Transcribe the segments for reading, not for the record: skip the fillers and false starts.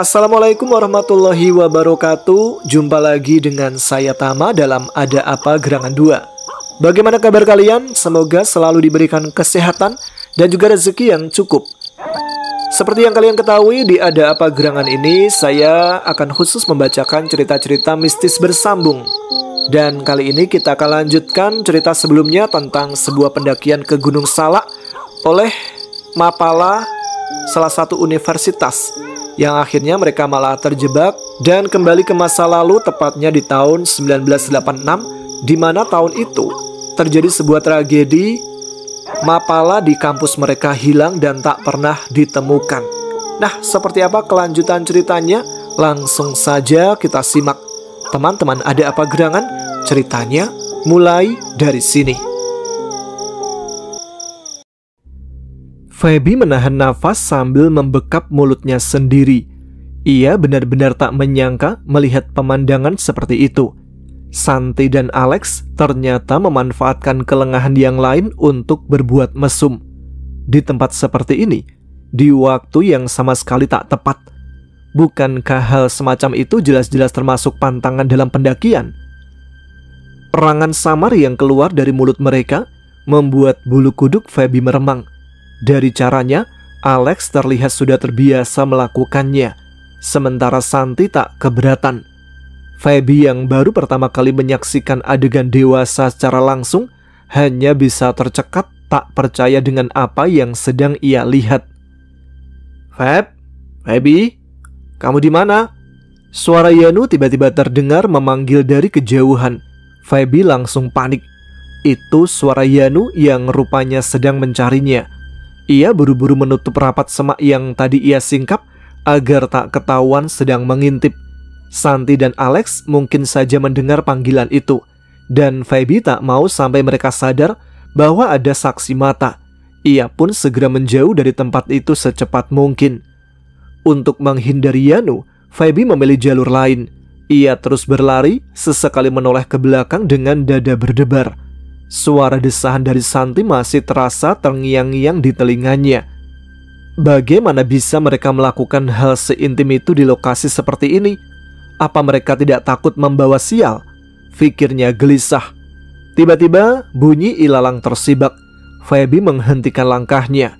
Assalamualaikum warahmatullahi wabarakatuh. Jumpa lagi dengan saya Tama dalam Ada Apa Gerangan 2. Bagaimana kabar kalian? Semoga selalu diberikan kesehatan dan juga rezeki yang cukup. Seperti yang kalian ketahui, di Ada Apa Gerangan ini saya akan khusus membacakan cerita-cerita mistis bersambung. Dan kali ini kita akan lanjutkan cerita sebelumnya tentang sebuah pendakian ke Gunung Salak oleh Mapala, salah satu universitas, yang akhirnya mereka malah terjebak dan kembali ke masa lalu, tepatnya di tahun 1986, di mana tahun itu terjadi sebuah tragedi. Mapala di kampus mereka hilang dan tak pernah ditemukan. Nah, seperti apa kelanjutan ceritanya? Langsung saja kita simak. Teman-teman, ada apa gerangan? Ceritanya mulai dari sini. Feby menahan nafas sambil membekap mulutnya sendiri. Ia benar-benar tak menyangka melihat pemandangan seperti itu. Santi dan Alex ternyata memanfaatkan kelengahan yang lain untuk berbuat mesum. Di tempat seperti ini, di waktu yang sama sekali tak tepat. Bukankah hal semacam itu jelas-jelas termasuk pantangan dalam pendakian? Perangan samar yang keluar dari mulut mereka membuat bulu kuduk Feby meremang. Dari caranya, Alex terlihat sudah terbiasa melakukannya, sementara Santi tak keberatan. Feby yang baru pertama kali menyaksikan adegan dewasa secara langsung hanya bisa tercekat tak percaya dengan apa yang sedang ia lihat. Feby, kamu di mana? Suara Yanu tiba-tiba terdengar memanggil dari kejauhan. Feby langsung panik. Itu suara Yanu yang rupanya sedang mencarinya. Ia buru-buru menutup rapat semak yang tadi ia singkap agar tak ketahuan sedang mengintip. Santi dan Alex mungkin saja mendengar panggilan itu, dan Feby tak mau sampai mereka sadar bahwa ada saksi mata. Ia pun segera menjauh dari tempat itu secepat mungkin. Untuk menghindari Yanu, Feby memilih jalur lain. Ia terus berlari, sesekali menoleh ke belakang dengan dada berdebar. Suara desahan dari Santi masih terasa terngiang-ngiang di telinganya. Bagaimana bisa mereka melakukan hal seintim itu di lokasi seperti ini? Apa mereka tidak takut membawa sial? Pikirnya gelisah. Tiba-tiba bunyi ilalang tersibak. Feby menghentikan langkahnya.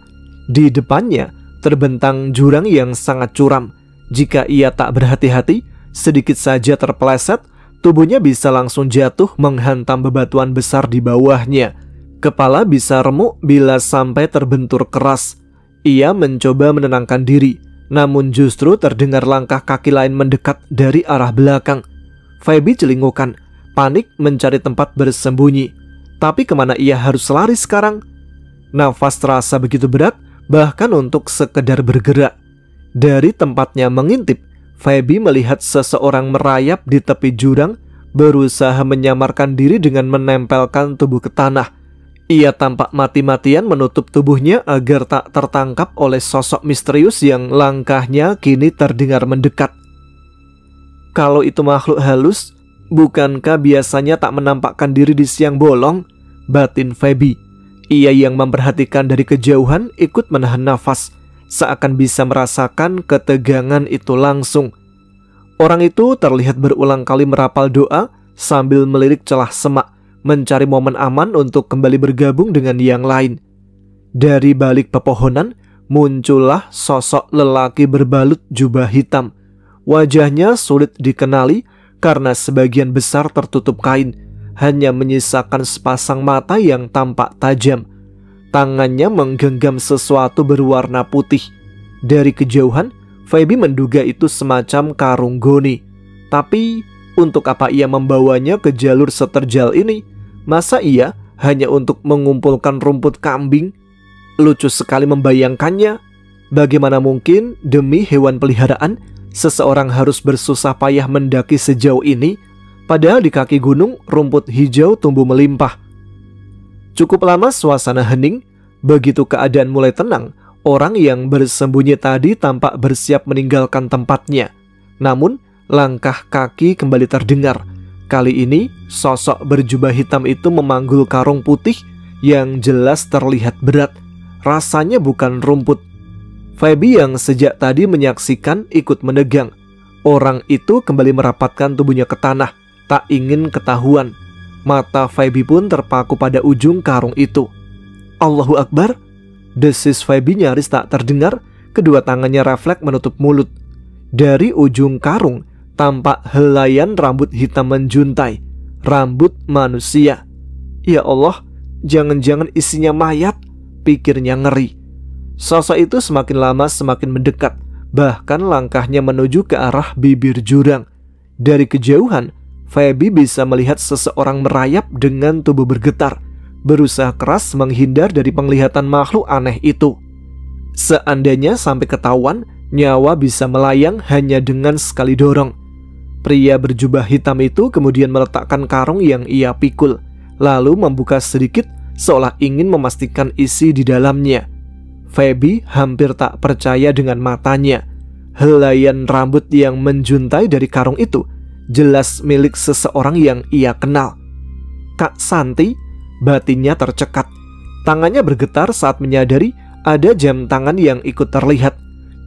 Di depannya terbentang jurang yang sangat curam. Jika ia tak berhati-hati, sedikit saja terpeleset, tubuhnya bisa langsung jatuh menghantam bebatuan besar di bawahnya. Kepala bisa remuk bila sampai terbentur keras. Ia mencoba menenangkan diri, namun justru terdengar langkah kaki lain mendekat dari arah belakang. Feby celingukan, panik mencari tempat bersembunyi. Tapi kemana ia harus lari sekarang? Nafas terasa begitu berat, bahkan untuk sekedar bergerak. Dari tempatnya mengintip, Feby melihat seseorang merayap di tepi jurang, berusaha menyamarkan diri dengan menempelkan tubuh ke tanah. Ia tampak mati-matian menutup tubuhnya agar tak tertangkap oleh sosok misterius yang langkahnya kini terdengar mendekat. Kalau itu makhluk halus, bukankah biasanya tak menampakkan diri di siang bolong? Batin Feby. Ia yang memperhatikan dari kejauhan ikut menahan nafas, seakan bisa merasakan ketegangan itu langsung. Orang itu terlihat berulang kali merapal doa sambil melirik celah semak, mencari momen aman untuk kembali bergabung dengan yang lain. Dari balik pepohonan muncullah sosok lelaki berbalut jubah hitam. Wajahnya sulit dikenali karena sebagian besar tertutup kain, hanya menyisakan sepasang mata yang tampak tajam. Tangannya menggenggam sesuatu berwarna putih. Dari kejauhan, Feby menduga itu semacam karung goni. Tapi, untuk apa ia membawanya ke jalur seterjal ini? Masa ia hanya untuk mengumpulkan rumput kambing? Lucu sekali membayangkannya. Bagaimana mungkin demi hewan peliharaan, seseorang harus bersusah payah mendaki sejauh ini? Padahal di kaki gunung rumput hijau tumbuh melimpah. Cukup lama suasana hening. Begitu keadaan mulai tenang, orang yang bersembunyi tadi tampak bersiap meninggalkan tempatnya. Namun langkah kaki kembali terdengar. Kali ini sosok berjubah hitam itu memanggul karung putih yang jelas terlihat berat. Rasanya bukan rumput. Feby yang sejak tadi menyaksikan ikut menegang. Orang itu kembali merapatkan tubuhnya ke tanah, tak ingin ketahuan. Mata Feby pun terpaku pada ujung karung itu. Allahu Akbar! Desis Feby nyaris tak terdengar. Kedua tangannya refleks menutup mulut. Dari ujung karung tampak helaian rambut hitam menjuntai. Rambut manusia. Ya Allah, jangan-jangan isinya mayat, pikirnya ngeri. Sosok itu semakin lama semakin mendekat. Bahkan langkahnya menuju ke arah bibir jurang. Dari kejauhan, Feby bisa melihat seseorang merayap dengan tubuh bergetar, berusaha keras menghindar dari penglihatan makhluk aneh itu. Seandainya sampai ketahuan, nyawa bisa melayang hanya dengan sekali dorong. Pria berjubah hitam itu kemudian meletakkan karung yang ia pikul, lalu membuka sedikit seolah ingin memastikan isi di dalamnya. Feby hampir tak percaya dengan matanya. Helaian rambut yang menjuntai dari karung itu jelas milik seseorang yang ia kenal. Kak Santi, batinnya tercekat. Tangannya bergetar saat menyadari ada jam tangan yang ikut terlihat.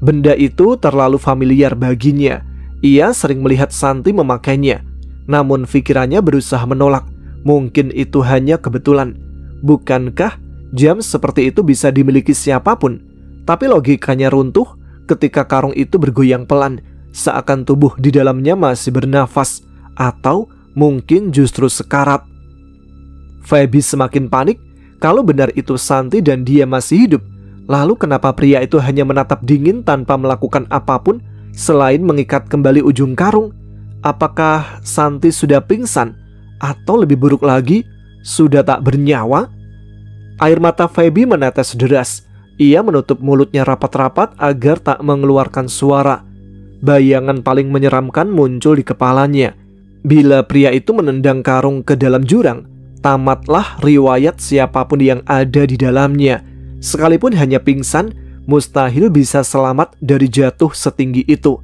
Benda itu terlalu familiar baginya. Ia sering melihat Santi memakainya. Namun pikirannya berusaha menolak. Mungkin itu hanya kebetulan. Bukankah jam seperti itu bisa dimiliki siapapun? Tapi logikanya runtuh ketika karung itu bergoyang pelan, seakan tubuh di dalamnya masih bernafas, atau mungkin justru sekarat. Feby semakin panik. Kalau benar itu Santi dan dia masih hidup, lalu kenapa pria itu hanya menatap dingin tanpa melakukan apapun selain mengikat kembali ujung karung? Apakah Santi sudah pingsan? Atau lebih buruk lagi, sudah tak bernyawa? Air mata Feby menetes deras. Ia menutup mulutnya rapat-rapat agar tak mengeluarkan suara. Bayangan paling menyeramkan muncul di kepalanya. Bila pria itu menendang karung ke dalam jurang, tamatlah riwayat siapapun yang ada di dalamnya. Sekalipun hanya pingsan, mustahil bisa selamat dari jatuh setinggi itu.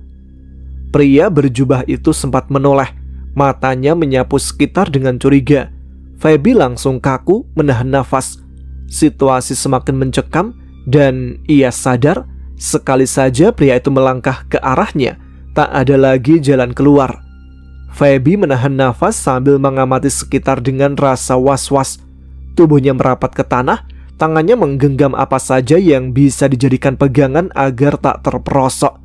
Pria berjubah itu sempat menoleh. Matanya menyapu sekitar dengan curiga. Feby langsung kaku menahan nafas. Situasi semakin mencekam dan ia sadar sekali saja pria itu melangkah ke arahnya, tak ada lagi jalan keluar. Feby menahan nafas sambil mengamati sekitar dengan rasa was-was. Tubuhnya merapat ke tanah, tangannya menggenggam apa saja yang bisa dijadikan pegangan agar tak terperosok.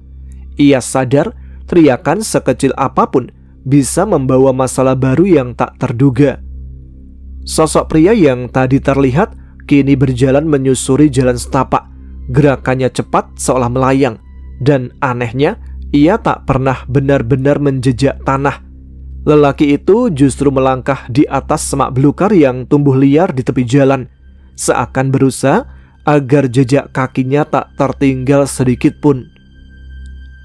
Ia sadar teriakan sekecil apapun bisa membawa masalah baru yang tak terduga. Sosok pria yang tadi terlihat kini berjalan menyusuri jalan setapak. Gerakannya cepat seolah melayang. Dan anehnya, ia tak pernah benar-benar menjejak tanah. Lelaki itu justru melangkah di atas semak belukar yang tumbuh liar di tepi jalan, seakan berusaha agar jejak kakinya tak tertinggal sedikit pun.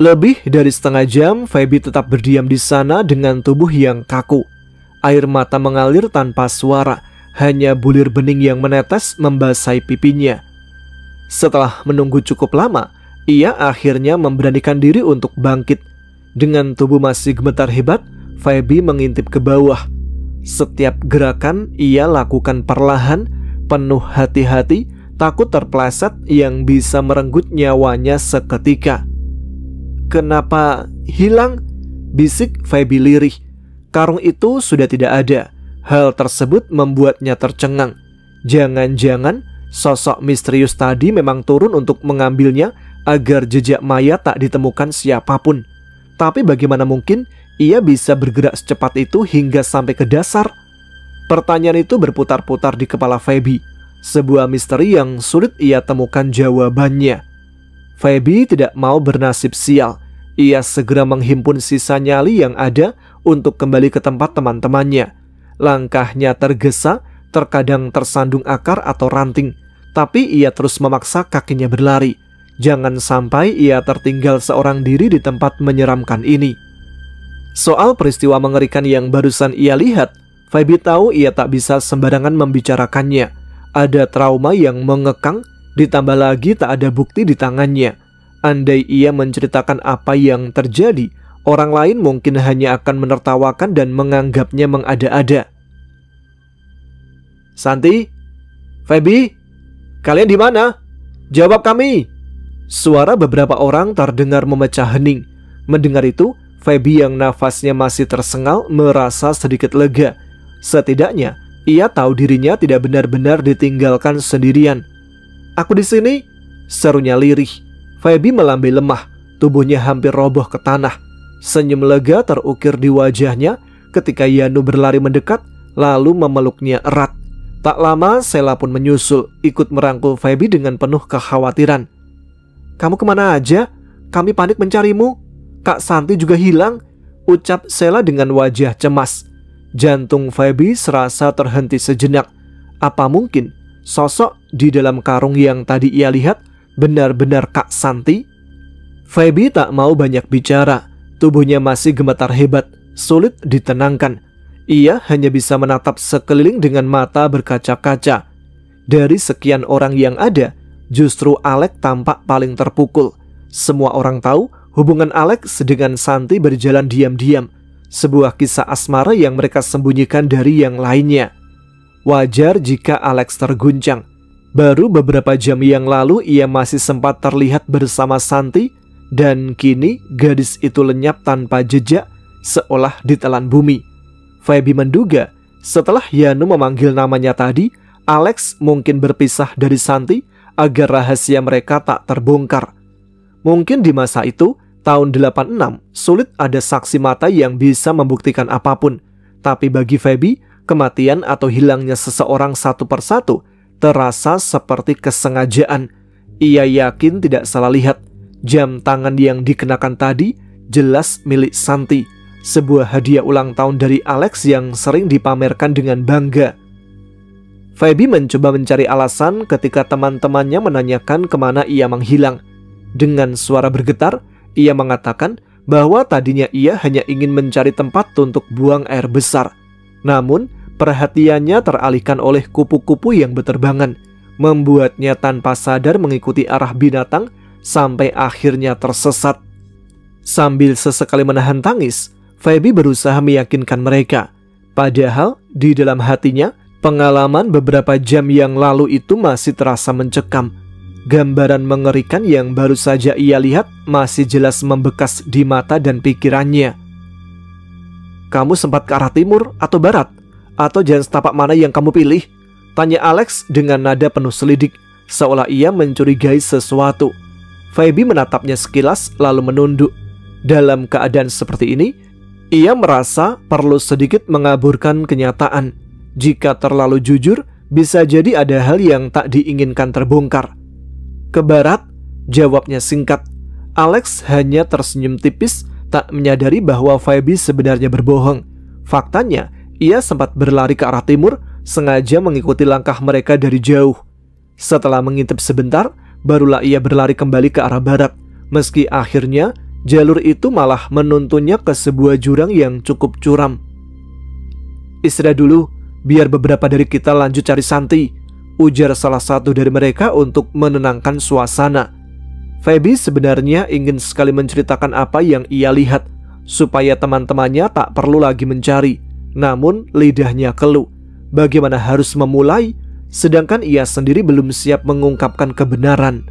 Lebih dari setengah jam, Feby tetap berdiam di sana dengan tubuh yang kaku. Air mata mengalir tanpa suara. Hanya bulir bening yang menetes membasahi pipinya. Setelah menunggu cukup lama, ia akhirnya memberanikan diri untuk bangkit. Dengan tubuh masih gemetar hebat, Feby mengintip ke bawah. Setiap gerakan ia lakukan perlahan, penuh hati-hati, takut terpeleset yang bisa merenggut nyawanya seketika. Kenapa hilang? Bisik Feby lirih. Karung itu sudah tidak ada. Hal tersebut membuatnya tercengang. Jangan-jangan sosok misterius tadi memang turun untuk mengambilnya agar jejak mayat tak ditemukan siapapun. Tapi bagaimana mungkin ia bisa bergerak secepat itu hingga sampai ke dasar? Pertanyaan itu berputar-putar di kepala Feby. Sebuah misteri yang sulit ia temukan jawabannya. Feby tidak mau bernasib sial. Ia segera menghimpun sisa nyali yang ada untuk kembali ke tempat teman-temannya. Langkahnya tergesa, terkadang tersandung akar atau ranting, tapi ia terus memaksa kakinya berlari. Jangan sampai ia tertinggal seorang diri di tempat menyeramkan ini. Soal peristiwa mengerikan yang barusan ia lihat, Feby tahu ia tak bisa sembarangan membicarakannya. Ada trauma yang mengekang, ditambah lagi tak ada bukti di tangannya. Andai ia menceritakan apa yang terjadi, orang lain mungkin hanya akan menertawakan dan menganggapnya mengada-ada. Santi, Feby, kalian di mana? Jawab kami. Suara beberapa orang terdengar memecah hening. Mendengar itu, Feby yang nafasnya masih tersengal merasa sedikit lega. Setidaknya, ia tahu dirinya tidak benar-benar ditinggalkan sendirian. "Aku di sini," serunya lirih. Feby melambai lemah, tubuhnya hampir roboh ke tanah. Senyum lega terukir di wajahnya ketika Yanu berlari mendekat lalu memeluknya erat. Tak lama Sela pun menyusul, ikut merangkul Feby dengan penuh kekhawatiran. "Kamu kemana aja? Kami panik mencarimu. Kak Santi juga hilang," ucap Sela dengan wajah cemas. Jantung Feby serasa terhenti sejenak. Apa mungkin sosok di dalam karung yang tadi ia lihat benar-benar Kak Santi? Feby tak mau banyak bicara. Tubuhnya masih gemetar hebat, sulit ditenangkan. Ia hanya bisa menatap sekeliling dengan mata berkaca-kaca. Dari sekian orang yang ada, justru Alex tampak paling terpukul. Semua orang tahu hubungan Alex dengan Santi berjalan diam-diam. Sebuah kisah asmara yang mereka sembunyikan dari yang lainnya. Wajar jika Alex terguncang. Baru beberapa jam yang lalu ia masih sempat terlihat bersama Santi, dan kini gadis itu lenyap tanpa jejak seolah ditelan bumi. Feby menduga setelah Yanu memanggil namanya tadi, Alex mungkin berpisah dari Santi agar rahasia mereka tak terbongkar. Mungkin di masa itu, tahun 86, sulit ada saksi mata yang bisa membuktikan apapun. Tapi bagi Feby, kematian atau hilangnya seseorang satu persatu terasa seperti kesengajaan. Ia yakin tidak salah lihat. Jam tangan yang dikenakan tadi jelas milik Santi. Sebuah hadiah ulang tahun dari Alex yang sering dipamerkan dengan bangga. Feby mencoba mencari alasan ketika teman-temannya menanyakan kemana ia menghilang. Dengan suara bergetar, ia mengatakan bahwa tadinya ia hanya ingin mencari tempat untuk buang air besar. Namun, perhatiannya teralihkan oleh kupu-kupu yang berterbangan, membuatnya tanpa sadar mengikuti arah binatang sampai akhirnya tersesat. Sambil sesekali menahan tangis, Feby berusaha meyakinkan mereka. Padahal, di dalam hatinya, pengalaman beberapa jam yang lalu itu masih terasa mencekam. Gambaran mengerikan yang baru saja ia lihat masih jelas membekas di mata dan pikirannya. "Kamu sempat ke arah timur atau barat? Atau jalan setapak mana yang kamu pilih?" tanya Alex dengan nada penuh selidik, seolah ia mencurigai sesuatu. Feby menatapnya sekilas lalu menunduk. Dalam keadaan seperti ini, ia merasa perlu sedikit mengaburkan kenyataan. Jika terlalu jujur, bisa jadi ada hal yang tak diinginkan terbongkar. "Ke barat," jawabnya singkat. Alex hanya tersenyum tipis, tak menyadari bahwa Feby sebenarnya berbohong. Faktanya, ia sempat berlari ke arah timur, sengaja mengikuti langkah mereka dari jauh. Setelah mengintip sebentar, barulah ia berlari kembali ke arah barat. Meski akhirnya, jalur itu malah menuntunnya ke sebuah jurang yang cukup curam. "Istirahat dulu, biar beberapa dari kita lanjut cari Santi," ujar salah satu dari mereka untuk menenangkan suasana. Feby sebenarnya ingin sekali menceritakan apa yang ia lihat, supaya teman-temannya tak perlu lagi mencari. Namun lidahnya keluh. Bagaimana harus memulai, sedangkan ia sendiri belum siap mengungkapkan kebenaran.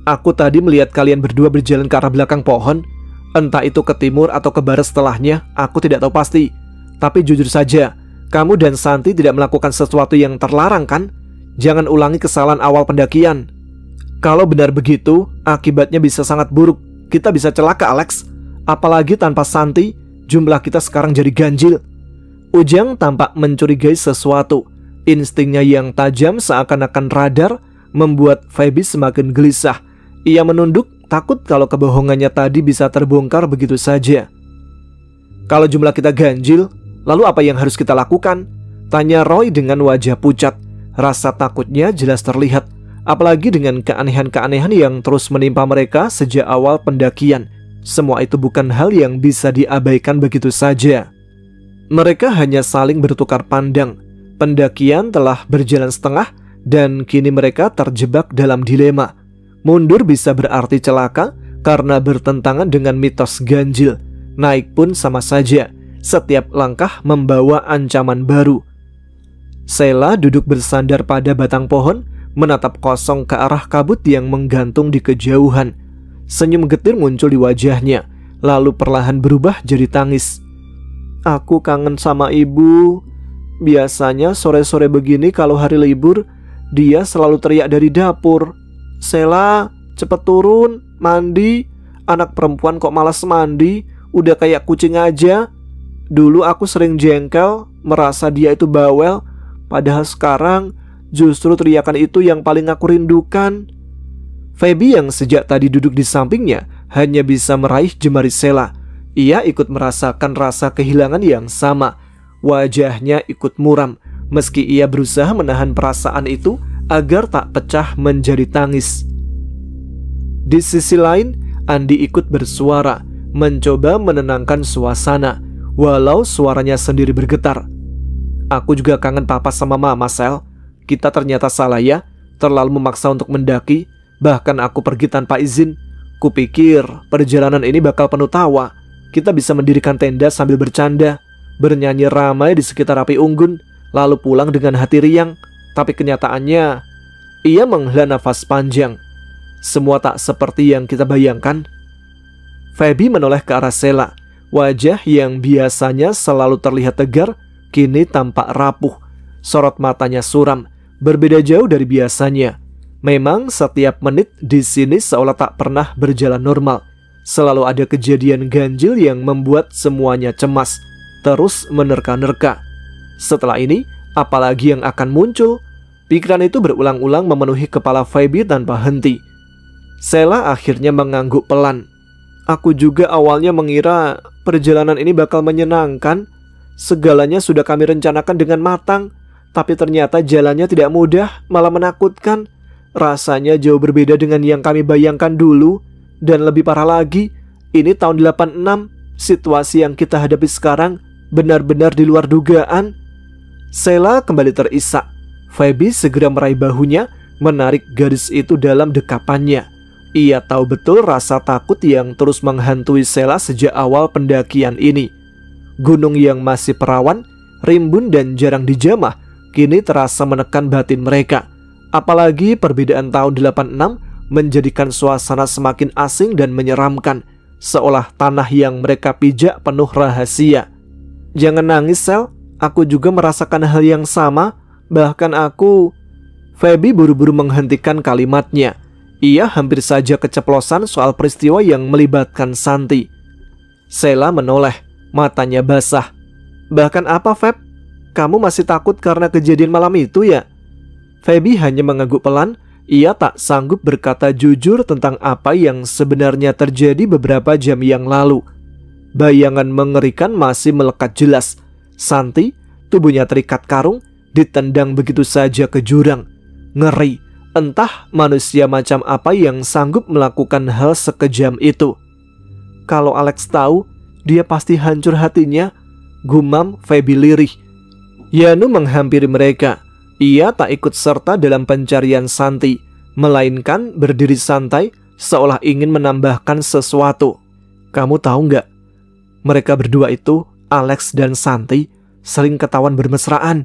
"Aku tadi melihat kalian berdua berjalan ke arah belakang pohon. Entah itu ke timur atau ke barat setelahnya, aku tidak tahu pasti. Tapi jujur saja, kamu dan Santi tidak melakukan sesuatu yang terlarang kan? Jangan ulangi kesalahan awal pendakian. Kalau benar begitu, akibatnya bisa sangat buruk. Kita bisa celaka, Alex. Apalagi tanpa Santi, jumlah kita sekarang jadi ganjil." Ujang tampak mencurigai sesuatu. Instingnya yang tajam seakan-akan radar membuat Feby semakin gelisah. Ia menunduk, takut kalau kebohongannya tadi bisa terbongkar begitu saja. "Kalau jumlah kita ganjil, lalu apa yang harus kita lakukan?" tanya Roy dengan wajah pucat. Rasa takutnya jelas terlihat, apalagi dengan keanehan-keanehan yang terus menimpa mereka sejak awal pendakian. Semua itu bukan hal yang bisa diabaikan begitu saja. Mereka hanya saling bertukar pandang. Pendakian telah berjalan setengah dan kini mereka terjebak dalam dilema. Mundur bisa berarti celaka karena bertentangan dengan mitos ganjil. Naik pun sama saja. Setiap langkah membawa ancaman baru. Sela duduk bersandar pada batang pohon, menatap kosong ke arah kabut yang menggantung di kejauhan. Senyum getir muncul di wajahnya, lalu perlahan berubah jadi tangis. Aku kangen sama ibu. Biasanya sore-sore begini kalau hari libur, dia selalu teriak dari dapur. Sela, cepet turun, mandi. Anak perempuan kok malas mandi, udah kayak kucing aja. Dulu aku sering jengkel, merasa dia itu bawel. Padahal sekarang justru teriakan itu yang paling aku rindukan. Feby yang sejak tadi duduk di sampingnya hanya bisa meraih jemari Sela. Ia ikut merasakan rasa kehilangan yang sama. Wajahnya ikut muram, meski ia berusaha menahan perasaan itu agar tak pecah menjadi tangis. Di sisi lain, Andi ikut bersuara, mencoba menenangkan suasana, walau suaranya sendiri bergetar. Aku juga kangen papa sama mama, Sel. Kita ternyata salah ya, terlalu memaksa untuk mendaki. Bahkan aku pergi tanpa izin. Kupikir perjalanan ini bakal penuh tawa. Kita bisa mendirikan tenda sambil bercanda, bernyanyi ramai di sekitar api unggun, lalu pulang dengan hati riang. Tapi kenyataannya, ia menghela nafas panjang. Semua tak seperti yang kita bayangkan. Feby menoleh ke arah Sela. Wajah yang biasanya selalu terlihat tegar, kini tampak rapuh. Sorot matanya suram, berbeda jauh dari biasanya. Memang setiap menit di sini seolah tak pernah berjalan normal. Selalu ada kejadian ganjil yang membuat semuanya cemas, terus menerka-nerka. Setelah ini, apalagi yang akan muncul? Pikiran itu berulang-ulang memenuhi kepala Feby tanpa henti. Sela akhirnya mengangguk pelan. Aku juga awalnya mengira perjalanan ini bakal menyenangkan. Segalanya sudah kami rencanakan dengan matang, tapi ternyata jalannya tidak mudah, malah menakutkan. Rasanya jauh berbeda dengan yang kami bayangkan dulu. Dan lebih parah lagi, ini tahun 86, situasi yang kita hadapi sekarang benar-benar di luar dugaan. Sela kembali terisak. Feby segera meraih bahunya, menarik garis itu dalam dekapannya. Ia tahu betul rasa takut yang terus menghantui Sela sejak awal pendakian ini. Gunung yang masih perawan, rimbun dan jarang dijamah, kini terasa menekan batin mereka. Apalagi perbedaan tahun 86 menjadikan suasana semakin asing dan menyeramkan, seolah tanah yang mereka pijak penuh rahasia. Jangan nangis, Sel. Aku juga merasakan hal yang sama. Bahkan aku... Feby buru-buru menghentikan kalimatnya. Ia hampir saja keceplosan soal peristiwa yang melibatkan Santi. Sela menoleh, matanya basah. Bahkan apa, Feb? Kamu masih takut karena kejadian malam itu ya? Feby hanya mengangguk pelan. Ia tak sanggup berkata jujur tentang apa yang sebenarnya terjadi beberapa jam yang lalu. Bayangan mengerikan masih melekat jelas. Santi, tubuhnya terikat karung, ditendang begitu saja ke jurang. Ngeri, entah manusia macam apa yang sanggup melakukan hal sekejam itu. Kalau Alex tahu, dia pasti hancur hatinya, gumam Feby lirih. Yanu menghampiri mereka. Ia tak ikut serta dalam pencarian Santi, melainkan berdiri santai seolah ingin menambahkan sesuatu. Kamu tahu nggak? Mereka berdua itu, Alex dan Santi, sering ketahuan bermesraan.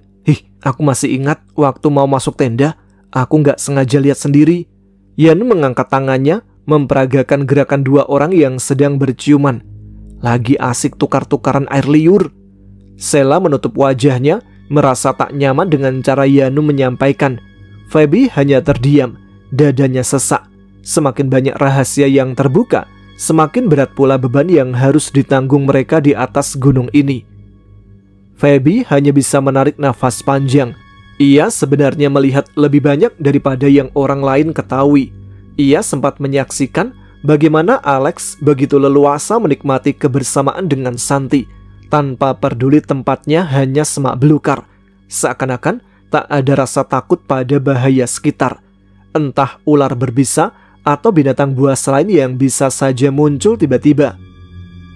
Aku masih ingat waktu mau masuk tenda, aku nggak sengaja lihat sendiri. Yanu mengangkat tangannya, memperagakan gerakan dua orang yang sedang berciuman. Lagi asik tukar-tukaran air liur. Sela menutup wajahnya, merasa tak nyaman dengan cara Yanu menyampaikan. Feby hanya terdiam, dadanya sesak. Semakin banyak rahasia yang terbuka, semakin berat pula beban yang harus ditanggung mereka di atas gunung ini. Feby hanya bisa menarik nafas panjang. Ia sebenarnya melihat lebih banyak daripada yang orang lain ketahui. Ia sempat menyaksikan bagaimana Alex begitu leluasa menikmati kebersamaan dengan Santi, tanpa peduli tempatnya hanya semak belukar. Seakan-akan tak ada rasa takut pada bahaya sekitar. Entah ular berbisa atau binatang buas lain yang bisa saja muncul tiba-tiba.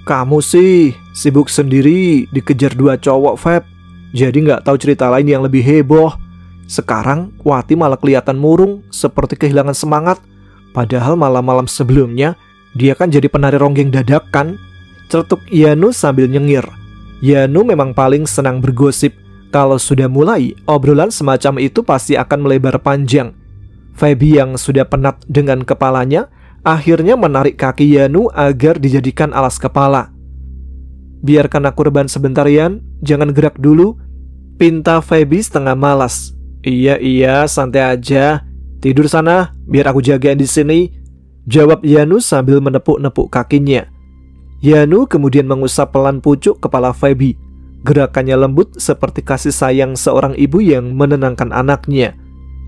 Kamu sih sibuk sendiri dikejar dua cowok, Feb. Jadi gak tahu cerita lain yang lebih heboh. Sekarang Wati malah kelihatan murung, seperti kehilangan semangat. Padahal malam-malam sebelumnya dia kan jadi penari ronggeng dadakan. Celetuk Yanu sambil nyengir. Yanu memang paling senang bergosip. Kalau sudah mulai, obrolan semacam itu pasti akan melebar panjang. Feby yang sudah penat dengan kepalanya akhirnya menarik kaki Yanu agar dijadikan alas kepala. "Biarkan aku rebahan sebentar, Yan, jangan gerak dulu," pinta Feby setengah malas. Iya, santai aja. Tidur sana, biar aku jagain di sini," jawab Yanu sambil menepuk-nepuk kakinya. Yanu kemudian mengusap pelan pucuk kepala Feby. Gerakannya lembut seperti kasih sayang seorang ibu yang menenangkan anaknya.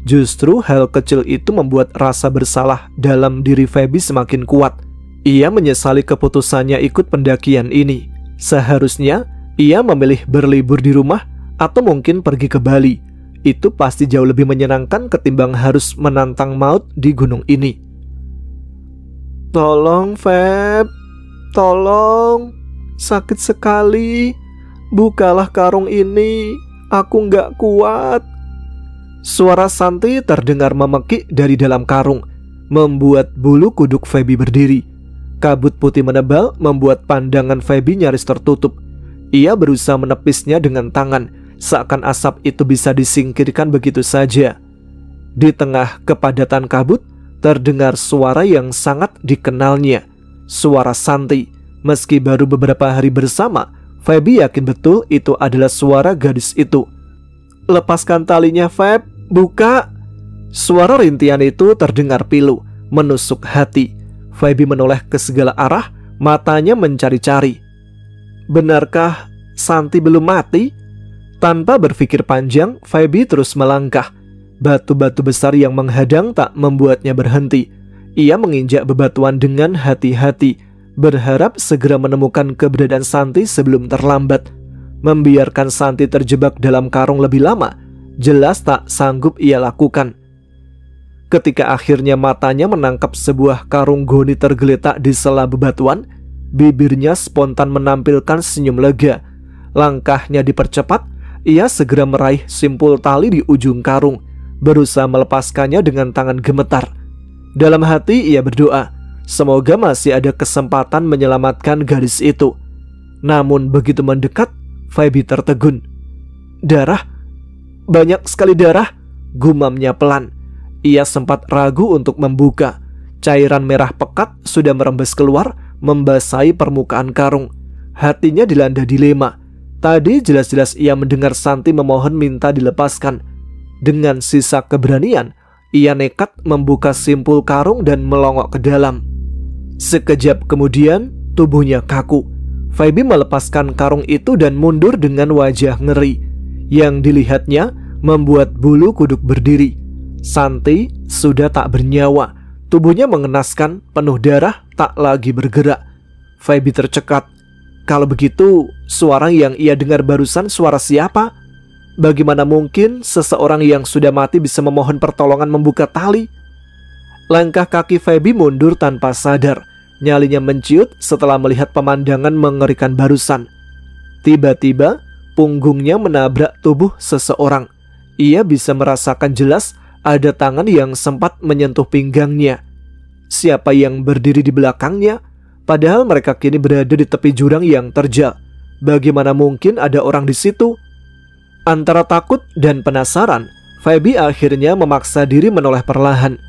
Justru hal kecil itu membuat rasa bersalah dalam diri Feby semakin kuat. Ia menyesali keputusannya ikut pendakian ini. Seharusnya ia memilih berlibur di rumah atau mungkin pergi ke Bali. Itu pasti jauh lebih menyenangkan ketimbang harus menantang maut di gunung ini. "Tolong, Feb, tolong, sakit sekali. Bukalah karung ini, aku nggak kuat." Suara Santi terdengar memekik dari dalam karung, membuat bulu kuduk Feby berdiri. Kabut putih menebal membuat pandangan Feby nyaris tertutup. Ia berusaha menepisnya dengan tangan, seakan asap itu bisa disingkirkan begitu saja. Di tengah kepadatan kabut, terdengar suara yang sangat dikenalnya, suara Santi. Meski baru beberapa hari bersama, Feby yakin betul itu adalah suara gadis itu. "Lepaskan talinya, Feb, buka!" Suara rintian itu terdengar pilu, menusuk hati. Feby menoleh ke segala arah, matanya mencari-cari. Benarkah Santi belum mati? Tanpa berpikir panjang, Feby terus melangkah. Batu-batu besar yang menghadang tak membuatnya berhenti. Ia menginjak bebatuan dengan hati-hati, berharap segera menemukan keberadaan Santi sebelum terlambat. Membiarkan Santi terjebak dalam karung lebih lama, jelas tak sanggup ia lakukan. Ketika akhirnya matanya menangkap sebuah karung goni tergeletak di sela bebatuan, bibirnya spontan menampilkan senyum lega. Langkahnya dipercepat, ia segera meraih simpul tali di ujung karung, berusaha melepaskannya dengan tangan gemetar. Dalam hati ia berdoa, semoga masih ada kesempatan menyelamatkan gadis itu. Namun begitu mendekat, Feby tertegun. "Darah, banyak sekali darah," gumamnya pelan. Ia sempat ragu untuk membuka. Cairan merah pekat sudah merembes keluar, membasahi permukaan karung. Hatinya dilanda dilema. Tadi jelas-jelas ia mendengar Santi memohon minta dilepaskan. Dengan sisa keberanian, ia nekat membuka simpul karung dan melongok ke dalam. Sekejap kemudian, tubuhnya kaku. Feby melepaskan karung itu dan mundur dengan wajah ngeri. Yang dilihatnya membuat bulu kuduk berdiri. Santi sudah tak bernyawa. Tubuhnya mengenaskan, penuh darah, tak lagi bergerak. Feby tercekat. Kalau begitu, suara yang ia dengar barusan suara siapa? Bagaimana mungkin seseorang yang sudah mati bisa memohon pertolongan membuka tali? Langkah kaki Feby mundur tanpa sadar. Nyalinya menciut setelah melihat pemandangan mengerikan barusan. Tiba-tiba, punggungnya menabrak tubuh seseorang. Ia bisa merasakan jelas ada tangan yang sempat menyentuh pinggangnya. Siapa yang berdiri di belakangnya? Padahal mereka kini berada di tepi jurang yang terjal. Bagaimana mungkin ada orang di situ? Antara takut dan penasaran, Feby akhirnya memaksa diri menoleh perlahan.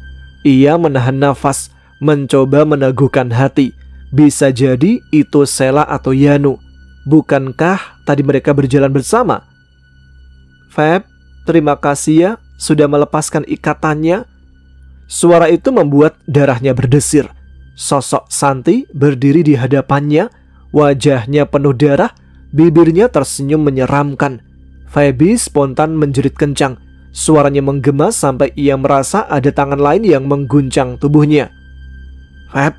Ia menahan nafas, mencoba meneguhkan hati. Bisa jadi itu Sela atau Yanu. Bukankah tadi mereka berjalan bersama? "Feb, terima kasih ya sudah melepaskan ikatannya." Suara itu membuat darahnya berdesir. Sosok Santi berdiri di hadapannya, wajahnya penuh darah, bibirnya tersenyum menyeramkan. Feby spontan menjerit kencang. Suaranya menggema sampai ia merasa ada tangan lain yang mengguncang tubuhnya. "Feb,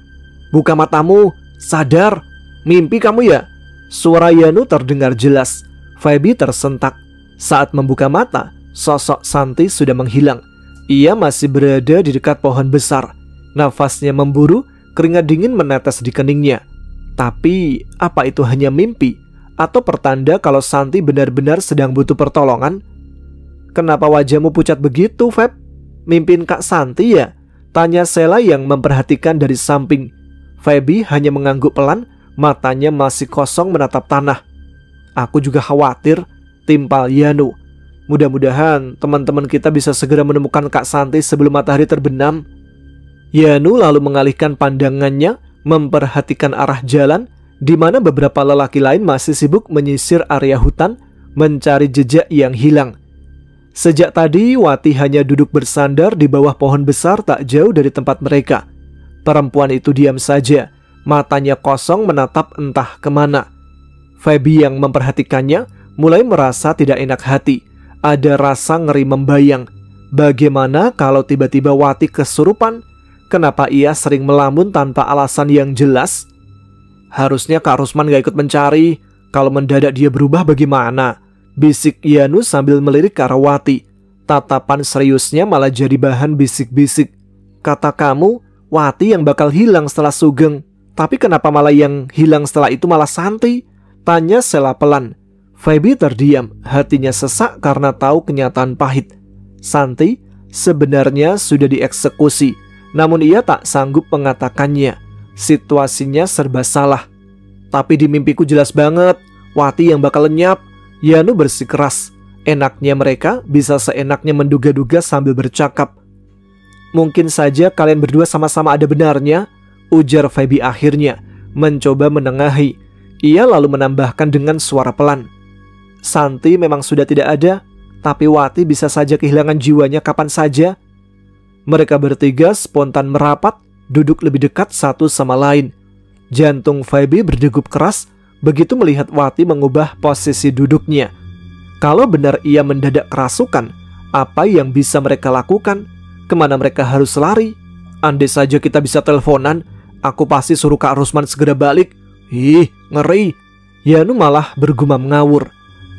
buka matamu, sadar, mimpi kamu ya?" Suara Yanu terdengar jelas. Feby tersentak. Saat membuka mata, sosok Santi sudah menghilang. Ia masih berada di dekat pohon besar. Nafasnya memburu, keringat dingin menetes di keningnya. Tapi, apa itu hanya mimpi? Atau pertanda kalau Santi benar-benar sedang butuh pertolongan? "Kenapa wajahmu pucat begitu, Feb? Mimpin Kak Santi ya?" tanya Sela yang memperhatikan dari samping. Feby hanya mengangguk pelan, matanya masih kosong menatap tanah. "Aku juga khawatir," timpal Yanu. "Mudah-mudahan teman-teman kita bisa segera menemukan Kak Santi sebelum matahari terbenam." Yanu lalu mengalihkan pandangannya, memperhatikan arah jalan di mana beberapa lelaki lain masih sibuk menyisir area hutan, mencari jejak yang hilang. Sejak tadi, Wati hanya duduk bersandar di bawah pohon besar tak jauh dari tempat mereka. Perempuan itu diam saja, matanya kosong menatap entah kemana. Feby yang memperhatikannya mulai merasa tidak enak hati. Ada rasa ngeri membayang. Bagaimana kalau tiba-tiba Wati kesurupan? Kenapa ia sering melamun tanpa alasan yang jelas? Harusnya Kak Rusman gak ikut mencari. Kalau mendadak dia berubah bagaimana? Bisik Yanu sambil melirik ke arah Wati. Tatapan seriusnya malah jadi bahan bisik-bisik. Kata kamu, Wati yang bakal hilang setelah Sugeng. Tapi kenapa malah yang hilang setelah itu malah Santi? Tanya Sela pelan. Feby terdiam, hatinya sesak karena tahu kenyataan pahit. Santi sebenarnya sudah dieksekusi, namun ia tak sanggup mengatakannya. Situasinya serba salah. Tapi di mimpiku jelas banget, Wati yang bakal lenyap. Yanu bersikeras. Enaknya mereka bisa seenaknya menduga-duga sambil bercakap. Mungkin saja kalian berdua sama-sama ada benarnya, ujar Feby akhirnya, mencoba menengahi. Ia lalu menambahkan dengan suara pelan. Santi memang sudah tidak ada, tapi Wati bisa saja kehilangan jiwanya kapan saja. Mereka bertiga spontan merapat, duduk lebih dekat satu sama lain. Jantung Feby berdegup keras begitu melihat Wati mengubah posisi duduknya. Kalau benar ia mendadak kerasukan, apa yang bisa mereka lakukan? Kemana mereka harus lari? Andai saja kita bisa teleponan, aku pasti suruh Kak Rusman segera balik. Ih, ngeri. Yanu malah bergumam ngawur.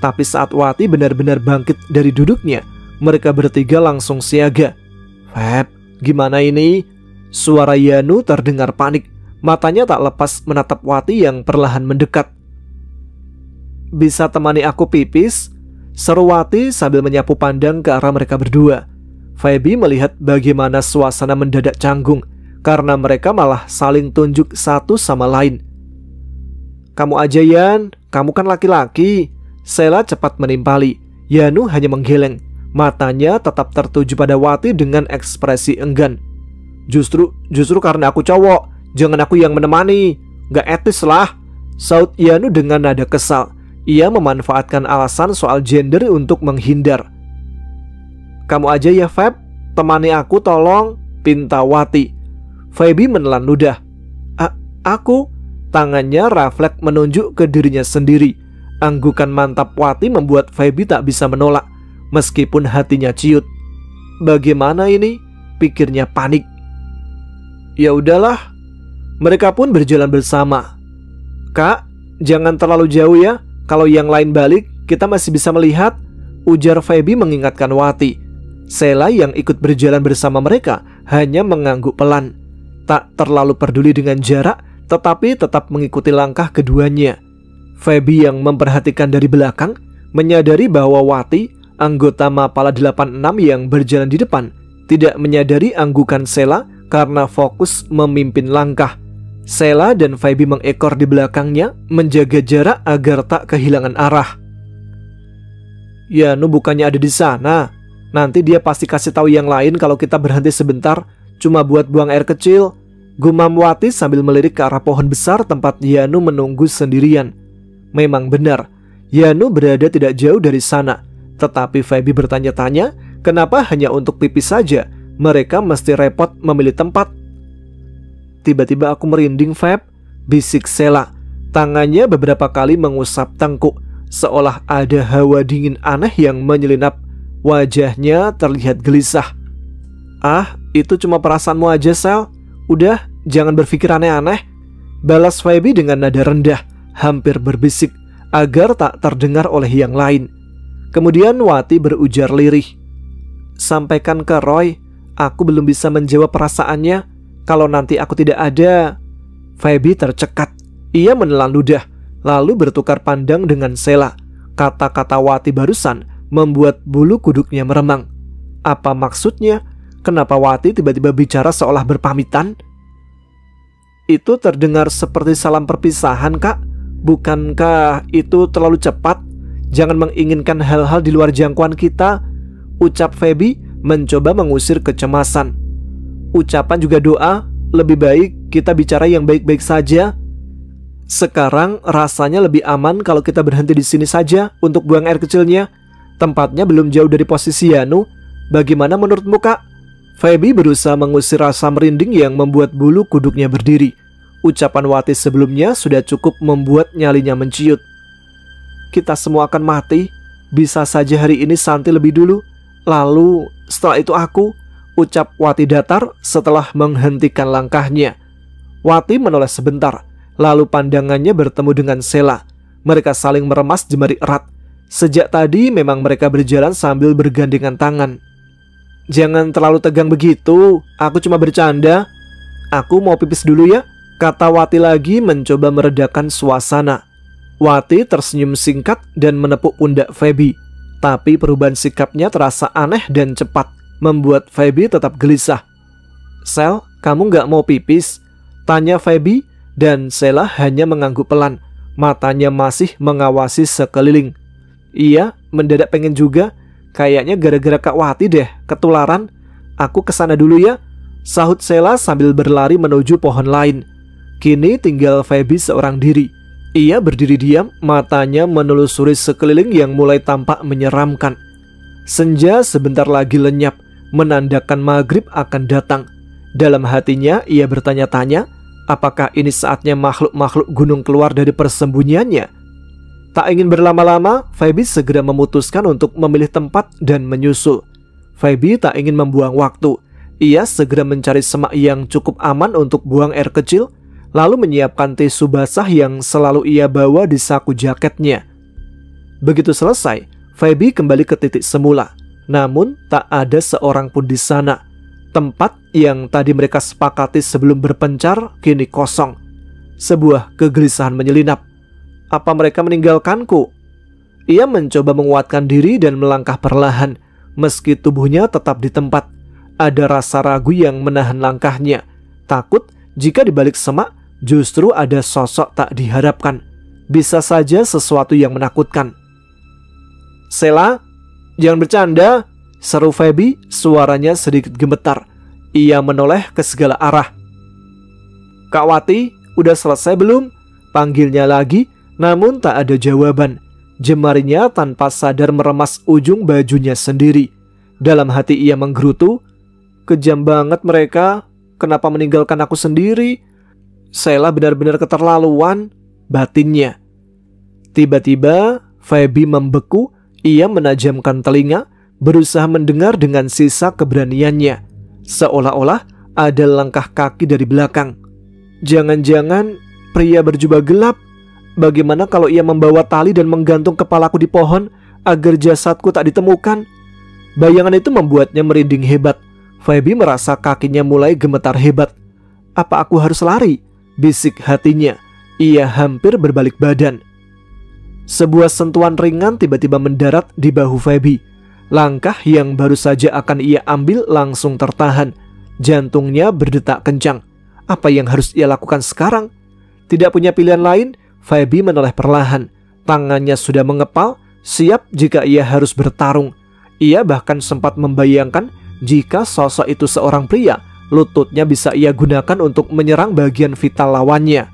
Tapi saat Wati benar-benar bangkit dari duduknya, mereka bertiga langsung siaga. Feb, gimana ini? Suara Yanu terdengar panik. Matanya tak lepas menatap Wati yang perlahan mendekat. Bisa temani aku pipis? Seru Wati sambil menyapu pandang ke arah mereka berdua. Feby melihat bagaimana suasana mendadak canggung karena mereka malah saling tunjuk satu sama lain. Kamu aja Yan, kamu kan laki-laki. Sela cepat menimpali. Yanu hanya menggeleng. Matanya tetap tertuju pada Wati dengan ekspresi enggan. Justru karena aku cowok, jangan aku yang menemani. Gak etis lah, saut Yanu dengan nada kesal. Ia memanfaatkan alasan soal gender untuk menghindar. Kamu aja ya Feb, temani aku tolong, pinta Wati. Feby menelan ludah. Aku? Tangannya refleks menunjuk ke dirinya sendiri. Anggukan mantap Wati membuat Feby tak bisa menolak, meskipun hatinya ciut. Bagaimana ini? Pikirnya panik. Ya udahlah. Mereka pun berjalan bersama. Kak, jangan terlalu jauh ya. Kalau yang lain balik, kita masih bisa melihat, ujar Feby mengingatkan Wati. Sela yang ikut berjalan bersama mereka hanya mengangguk pelan. Tak terlalu peduli dengan jarak, tetapi tetap mengikuti langkah keduanya. Feby yang memperhatikan dari belakang menyadari bahwa Wati, anggota Mapala 86 yang berjalan di depan, tidak menyadari anggukan Sela karena fokus memimpin langkah. Sela dan Feby mengekor di belakangnya, menjaga jarak agar tak kehilangan arah. Yanu bukannya ada di sana. Nanti dia pasti kasih tahu yang lain kalau kita berhenti sebentar, cuma buat buang air kecil. Gumam Wati sambil melirik ke arah pohon besar tempat Yanu menunggu sendirian. Memang benar, Yanu berada tidak jauh dari sana. Tetapi Feby bertanya-tanya, kenapa hanya untuk pipis saja mereka mesti repot memilih tempat. Tiba-tiba aku merinding Feb, bisik Sela. Tangannya beberapa kali mengusap tengkuk, seolah ada hawa dingin aneh yang menyelinap. Wajahnya terlihat gelisah. Ah, itu cuma perasaanmu aja Sel. Udah, jangan berpikir aneh-aneh, balas Feby dengan nada rendah, hampir berbisik, agar tak terdengar oleh yang lain. Kemudian Wati berujar lirih. Sampaikan ke Roy, aku belum bisa menjawab perasaannya. Kalau nanti aku tidak ada. Feby tercekat. Ia menelan ludah, lalu bertukar pandang dengan Sela. Kata-kata Wati barusan membuat bulu kuduknya meremang. Apa maksudnya? Kenapa Wati tiba-tiba bicara seolah berpamitan? Itu terdengar seperti salam perpisahan, Kak. Bukankah itu terlalu cepat? Jangan menginginkan hal-hal di luar jangkauan kita, ucap Feby mencoba mengusir kecemasan. ucapan juga doa. Lebih baik kita bicara yang baik-baik saja. Sekarang rasanya lebih aman kalau kita berhenti di sini saja untuk buang air kecilnya. Tempatnya belum jauh dari posisi Yanu. Bagaimana menurutmu, Kak? Feby berusaha mengusir rasa merinding yang membuat bulu kuduknya berdiri. Ucapan Wati sebelumnya sudah cukup membuat nyalinya menciut. Kita semua akan mati. Bisa saja hari ini Santi lebih dulu. Lalu setelah itu aku, ucap Wati datar setelah menghentikan langkahnya. Wati menoleh sebentar, lalu pandangannya bertemu dengan Sela. Mereka saling meremas jemari erat. Sejak tadi memang mereka berjalan sambil bergandengan tangan. Jangan terlalu tegang begitu, aku cuma bercanda. Aku mau pipis dulu ya, kata Wati lagi mencoba meredakan suasana. Wati tersenyum singkat dan menepuk pundak Feby. Tapi perubahan sikapnya terasa aneh dan cepat, membuat Feby tetap gelisah. Sel, kamu gak mau pipis? Tanya Feby, dan Sela hanya mengangguk pelan. Matanya masih mengawasi sekeliling. Iya, mendadak pengen juga. Kayaknya gara-gara Kak Wati deh, ketularan. Aku kesana dulu ya, sahut Sela sambil berlari menuju pohon lain. Kini tinggal Feby seorang diri. Ia berdiri diam, matanya menelusuri sekeliling yang mulai tampak menyeramkan. Senja sebentar lagi lenyap, menandakan maghrib akan datang. Dalam hatinya ia bertanya-tanya, apakah ini saatnya makhluk-makhluk gunung keluar dari persembunyiannya? Tak ingin berlama-lama, Feby segera memutuskan untuk memilih tempat dan menyusul. Feby tak ingin membuang waktu. Ia segera mencari semak yang cukup aman untuk buang air kecil, lalu menyiapkan tisu basah yang selalu ia bawa di saku jaketnya. Begitu selesai, Feby kembali ke titik semula. Namun tak ada seorang pun di sana. Tempat yang tadi mereka sepakati sebelum berpencar kini kosong. Sebuah kegelisahan menyelinap. Apa mereka meninggalkanku? Ia mencoba menguatkan diri dan melangkah perlahan. Meski tubuhnya tetap di tempat, ada rasa ragu yang menahan langkahnya. Takut jika di balik semak justru ada sosok tak diharapkan. Bisa saja sesuatu yang menakutkan. Sela, jangan bercanda, seru Feby, suaranya sedikit gemetar. Ia menoleh ke segala arah. Kak Wati, udah selesai belum? Panggilnya lagi, namun tak ada jawaban. Jemarinya tanpa sadar meremas ujung bajunya sendiri. Dalam hati ia menggerutu, kejam banget mereka. Kenapa meninggalkan aku sendiri? Sela benar-benar keterlaluan, batinnya. Tiba-tiba Feby membeku. Ia menajamkan telinga, berusaha mendengar dengan sisa keberaniannya. Seolah-olah ada langkah kaki dari belakang. Jangan-jangan pria berjubah gelap. Bagaimana kalau ia membawa tali dan menggantung kepalaku di pohon agar jasadku tak ditemukan? Bayangan itu membuatnya merinding hebat. Feby merasa kakinya mulai gemetar hebat. Apa aku harus lari? Bisik hatinya. Ia hampir berbalik badan. Sebuah sentuhan ringan tiba-tiba mendarat di bahu Feby. Langkah yang baru saja akan ia ambil langsung tertahan. Jantungnya berdetak kencang. Apa yang harus ia lakukan sekarang? Tidak punya pilihan lain, Feby menoleh perlahan. Tangannya sudah mengepal, siap jika ia harus bertarung. Ia bahkan sempat membayangkan jika sosok itu seorang pria, lututnya bisa ia gunakan untuk menyerang bagian vital lawannya.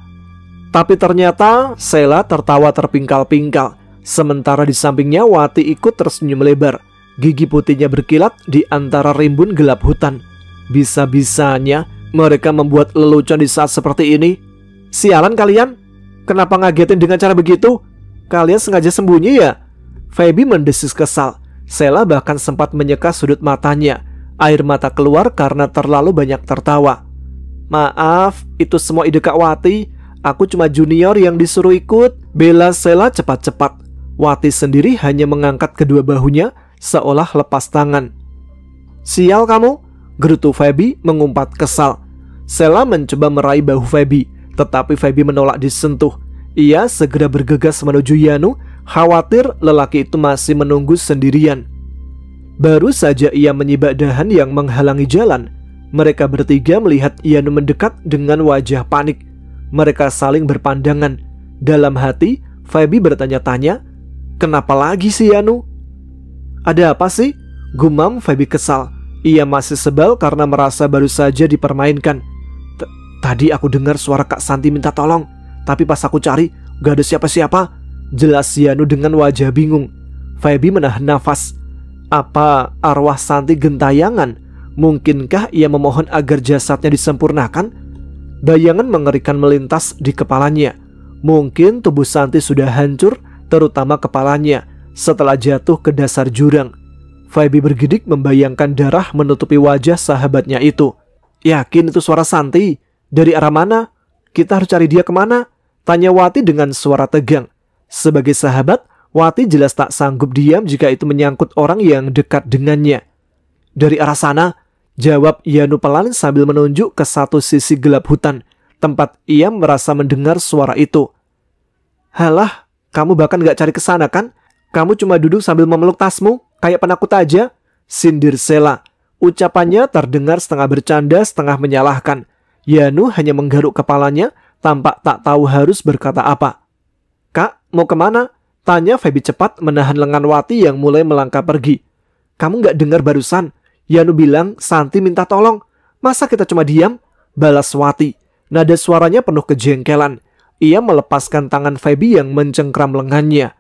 Tapi ternyata Sela tertawa terpingkal-pingkal. Sementara di sampingnya Wati ikut tersenyum lebar. Gigi putihnya berkilat di antara rimbun gelap hutan. Bisa-bisanya mereka membuat lelucon di saat seperti ini. Sialan kalian, kenapa ngagetin dengan cara begitu? Kalian sengaja sembunyi ya? Feby mendesis kesal. Sela bahkan sempat menyeka sudut matanya. Air mata keluar karena terlalu banyak tertawa. Maaf, itu semua ide Kak Wati. Aku cuma junior yang disuruh ikut, bela Sela cepat-cepat. Wati sendiri hanya mengangkat kedua bahunya seolah lepas tangan. Sial kamu, gerutu Feby mengumpat kesal. Sela mencoba meraih bahu Feby, tetapi Feby menolak disentuh. Ia segera bergegas menuju Yanu, khawatir lelaki itu masih menunggu sendirian. Baru saja ia menyibak dahan yang menghalangi jalan, mereka bertiga melihat Yanu mendekat dengan wajah panik. Mereka saling berpandangan. Dalam hati, Feby bertanya-tanya, kenapa lagi si Yanu? Ada apa sih? Gumam Feby kesal. Ia masih sebal karena merasa baru saja dipermainkan. Tadi aku dengar suara Kak Santi minta tolong, tapi pas aku cari gak ada siapa-siapa, jelas Yanu dengan wajah bingung. Feby menahan nafas. Apa arwah Santi gentayangan? Mungkinkah ia memohon agar jasadnya disempurnakan? Bayangan mengerikan melintas di kepalanya. Mungkin tubuh Santi sudah hancur, terutama kepalanya, setelah jatuh ke dasar jurang. Feby bergidik membayangkan darah menutupi wajah sahabatnya itu. Yakin itu suara Santi? Dari arah mana? Kita harus cari dia kemana? Tanya Wati dengan suara tegang. Sebagai sahabat, Wati jelas tak sanggup diam jika itu menyangkut orang yang dekat dengannya. Dari arah sana, jawab Yanu pelan sambil menunjuk ke satu sisi gelap hutan, tempat ia merasa mendengar suara itu. Halah, kamu bahkan gak cari ke sana kan? Kamu cuma duduk sambil memeluk tasmu, kayak penakut aja, sindir Sela. Ucapannya terdengar setengah bercanda, setengah menyalahkan. Yanu hanya menggaruk kepalanya, tampak tak tahu harus berkata apa. Kak, mau kemana? Tanya Feby cepat menahan lengan Wati yang mulai melangkah pergi. Kamu gak dengar barusan? Yanu bilang Santi minta tolong. Masa kita cuma diam? Balas Wati. Nada suaranya penuh kejengkelan. Ia melepaskan tangan Feby yang mencengkram lengannya.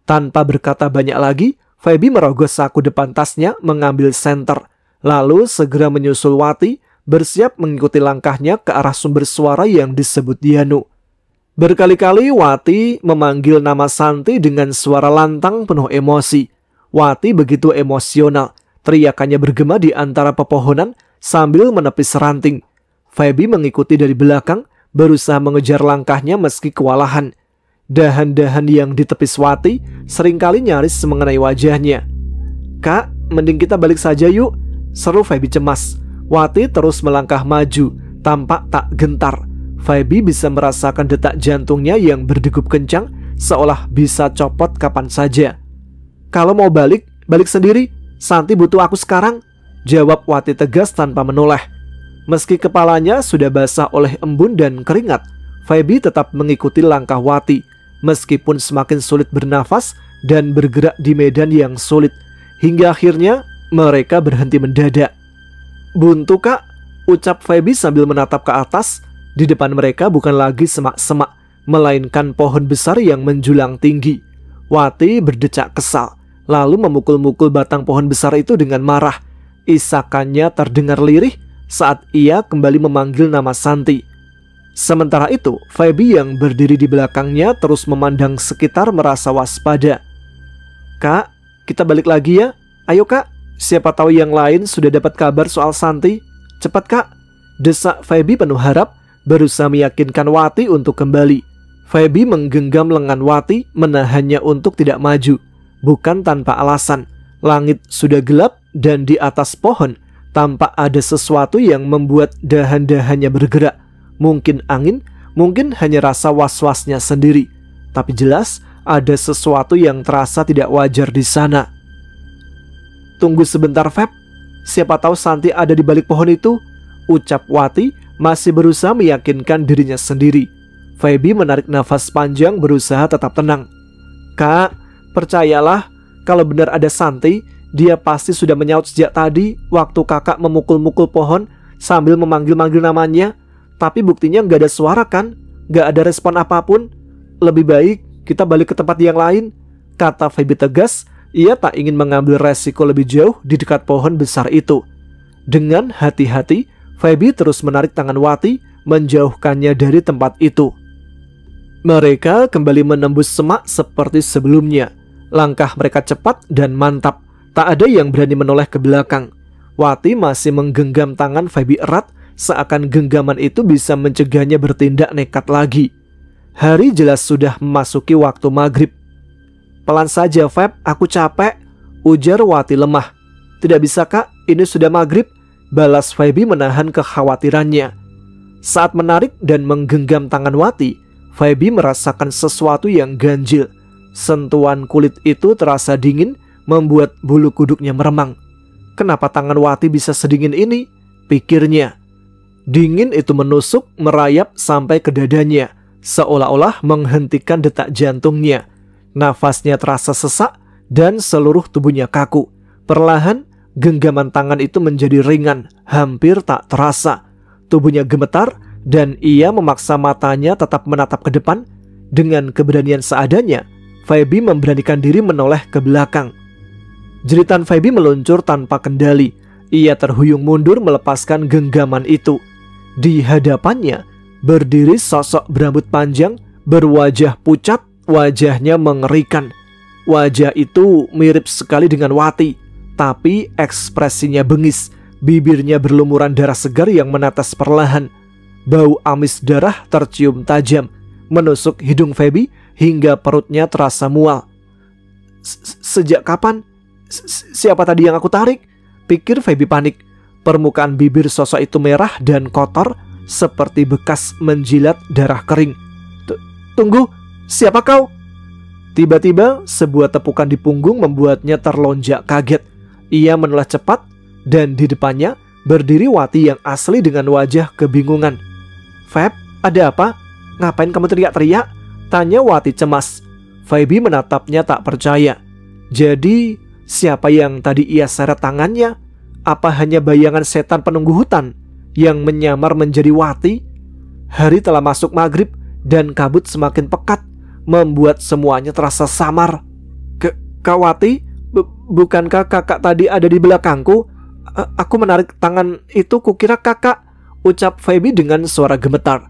Tanpa berkata banyak lagi, Feby merogoh saku depan tasnya mengambil senter. Lalu segera menyusul Wati, bersiap mengikuti langkahnya ke arah sumber suara yang disebut Yanu. Berkali-kali Wati memanggil nama Santi dengan suara lantang penuh emosi. Wati begitu emosional, teriakannya bergema di antara pepohonan sambil menepis ranting. Feby mengikuti dari belakang, berusaha mengejar langkahnya meski kewalahan. Dahan-dahan yang ditepis Wati seringkali nyaris mengenai wajahnya. Kak, mending kita balik saja yuk, seru Feby cemas. Wati terus melangkah maju, tampak tak gentar. Feby bisa merasakan detak jantungnya yang berdegup kencang, seolah bisa copot kapan saja. Kalau mau balik, balik sendiri. Santi butuh aku sekarang, jawab Wati tegas tanpa menoleh. Meski kepalanya sudah basah oleh embun dan keringat, Feby tetap mengikuti langkah Wati, meskipun semakin sulit bernafas dan bergerak di medan yang sulit, hingga akhirnya mereka berhenti mendadak. Buntu kak, ucap Feby sambil menatap ke atas. Di depan mereka bukan lagi semak-semak, melainkan pohon besar yang menjulang tinggi. Wati berdecak kesal, lalu memukul-mukul batang pohon besar itu dengan marah. Isakannya terdengar lirih saat ia kembali memanggil nama Santi. Sementara itu, Feby yang berdiri di belakangnya terus memandang sekitar merasa waspada. Kak, kita balik lagi ya. Ayo kak, siapa tahu yang lain sudah dapat kabar soal Santi. Cepat kak, desak Feby penuh harap, berusaha meyakinkan Wati untuk kembali. Feby menggenggam lengan Wati, menahannya untuk tidak maju. Bukan tanpa alasan, langit sudah gelap dan di atas pohon tampak ada sesuatu yang membuat dahan-dahannya bergerak. Mungkin angin, mungkin hanya rasa was-wasnya sendiri. Tapi jelas ada sesuatu yang terasa tidak wajar di sana. Tunggu sebentar Feb, siapa tahu Santi ada di balik pohon itu, ucap Wati masih berusaha meyakinkan dirinya sendiri. Feby menarik nafas panjang berusaha tetap tenang. Kak, percayalah, kalau benar ada Santi, dia pasti sudah menyaut sejak tadi waktu kakak memukul-mukul pohon sambil memanggil-manggil namanya. Tapi buktinya nggak ada suara kan, nggak ada respon apapun. Lebih baik kita balik ke tempat yang lain, kata Feby tegas. Ia tak ingin mengambil resiko lebih jauh di dekat pohon besar itu. Dengan hati-hati, Feby terus menarik tangan Wati, menjauhkannya dari tempat itu. Mereka kembali menembus semak seperti sebelumnya. Langkah mereka cepat dan mantap, tak ada yang berani menoleh ke belakang. Wati masih menggenggam tangan Feby erat, seakan genggaman itu bisa mencegahnya bertindak nekat lagi. Hari jelas sudah memasuki waktu maghrib. Pelan saja Feb, aku capek, ujar Wati lemah. Tidak bisa kak, ini sudah maghrib, balas Feby menahan kekhawatirannya. Saat menarik dan menggenggam tangan Wati, Feby merasakan sesuatu yang ganjil. Sentuhan kulit itu terasa dingin, membuat bulu kuduknya meremang. Kenapa tangan Wati bisa sedingin ini? Pikirnya. Dingin itu menusuk, merayap sampai ke dadanya, seolah-olah menghentikan detak jantungnya. Nafasnya terasa sesak dan seluruh tubuhnya kaku. Perlahan, Genggaman tangan itu menjadi ringan, hampir tak terasa. Tubuhnya gemetar dan ia memaksa matanya tetap menatap ke depan. Dengan keberanian seadanya, Feby memberanikan diri menoleh ke belakang. Jeritan Feby meluncur tanpa kendali. Ia terhuyung mundur melepaskan genggaman itu. Di hadapannya berdiri sosok berambut panjang, berwajah pucat, wajahnya mengerikan. Wajah itu mirip sekali dengan Wati, tapi ekspresinya bengis. Bibirnya berlumuran darah segar yang menetes perlahan. Bau amis darah tercium tajam, menusuk hidung Feby hingga perutnya terasa mual. Sejak kapan? Siapa tadi yang aku tarik? Pikir Feby panik. Permukaan bibir sosok itu merah dan kotor, seperti bekas menjilat darah kering. Tunggu, siapa kau? Tiba-tiba sebuah tepukan di punggung membuatnya terlonjak kaget. Ia menoleh cepat dan di depannya berdiri Wati yang asli dengan wajah kebingungan. Feb, ada apa? Ngapain kamu teriak-teriak? Tanya Wati cemas. Feby menatapnya tak percaya. Jadi, siapa yang tadi ia seret tangannya? Apa hanya bayangan setan penunggu hutan yang menyamar menjadi Wati? Hari telah masuk maghrib dan kabut semakin pekat, membuat semuanya terasa samar. Kak Wati, bukankah kakak tadi ada di belakangku? Aku menarik tangan itu, kukira kakak, ucap Feby dengan suara gemetar.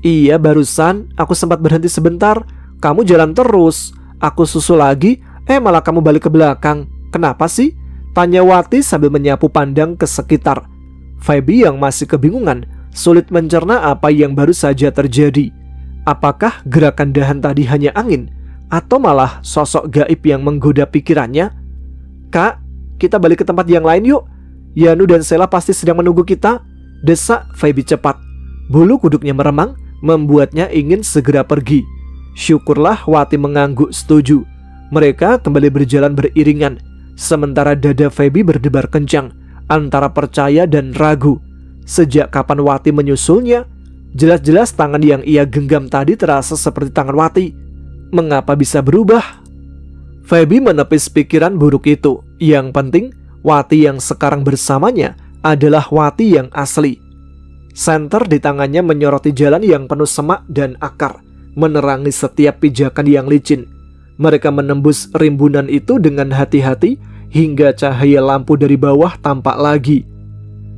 Iya, barusan aku sempat berhenti sebentar. Kamu jalan terus, aku susul lagi, malah kamu balik ke belakang. Kenapa sih? Tanya Wati sambil menyapu pandang ke sekitar. Feby yang masih kebingungan, sulit mencerna apa yang baru saja terjadi. Apakah gerakan dahan tadi hanya angin, atau malah sosok gaib yang menggoda pikirannya? Kak, kita balik ke tempat yang lain yuk. Yanu dan Sela pasti sedang menunggu kita, desak Feby cepat. Bulu kuduknya meremang, membuatnya ingin segera pergi. Syukurlah Wati mengangguk setuju. Mereka kembali berjalan beriringan, sementara dada Feby berdebar kencang antara percaya dan ragu. Sejak kapan Wati menyusulnya? Jelas-jelas tangan yang ia genggam tadi terasa seperti tangan Wati. Mengapa bisa berubah? Feby menepis pikiran buruk itu. Yang penting, Wati yang sekarang bersamanya adalah Wati yang asli. Senter di tangannya menyoroti jalan yang penuh semak dan akar, menerangi setiap pijakan yang licin. Mereka menembus rimbunan itu dengan hati-hati hingga cahaya lampu dari bawah tampak lagi.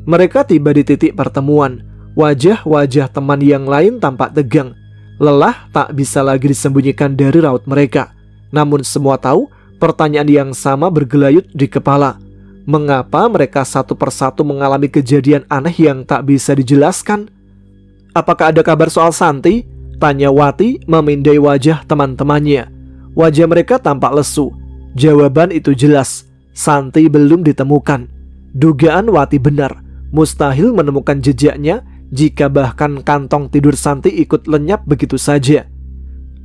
Mereka tiba di titik pertemuan. Wajah-wajah teman yang lain tampak tegang. Lelah tak bisa lagi disembunyikan dari raut mereka. Namun semua tahu pertanyaan yang sama bergelayut di kepala. Mengapa mereka satu persatu mengalami kejadian aneh yang tak bisa dijelaskan? Apakah ada kabar soal Santi? Tanya Wati memindai wajah teman-temannya. Wajah mereka tampak lesu. Jawaban itu jelas, Santi belum ditemukan. Dugaan Wati benar, mustahil menemukan jejaknya jika bahkan kantong tidur Santi ikut lenyap begitu saja.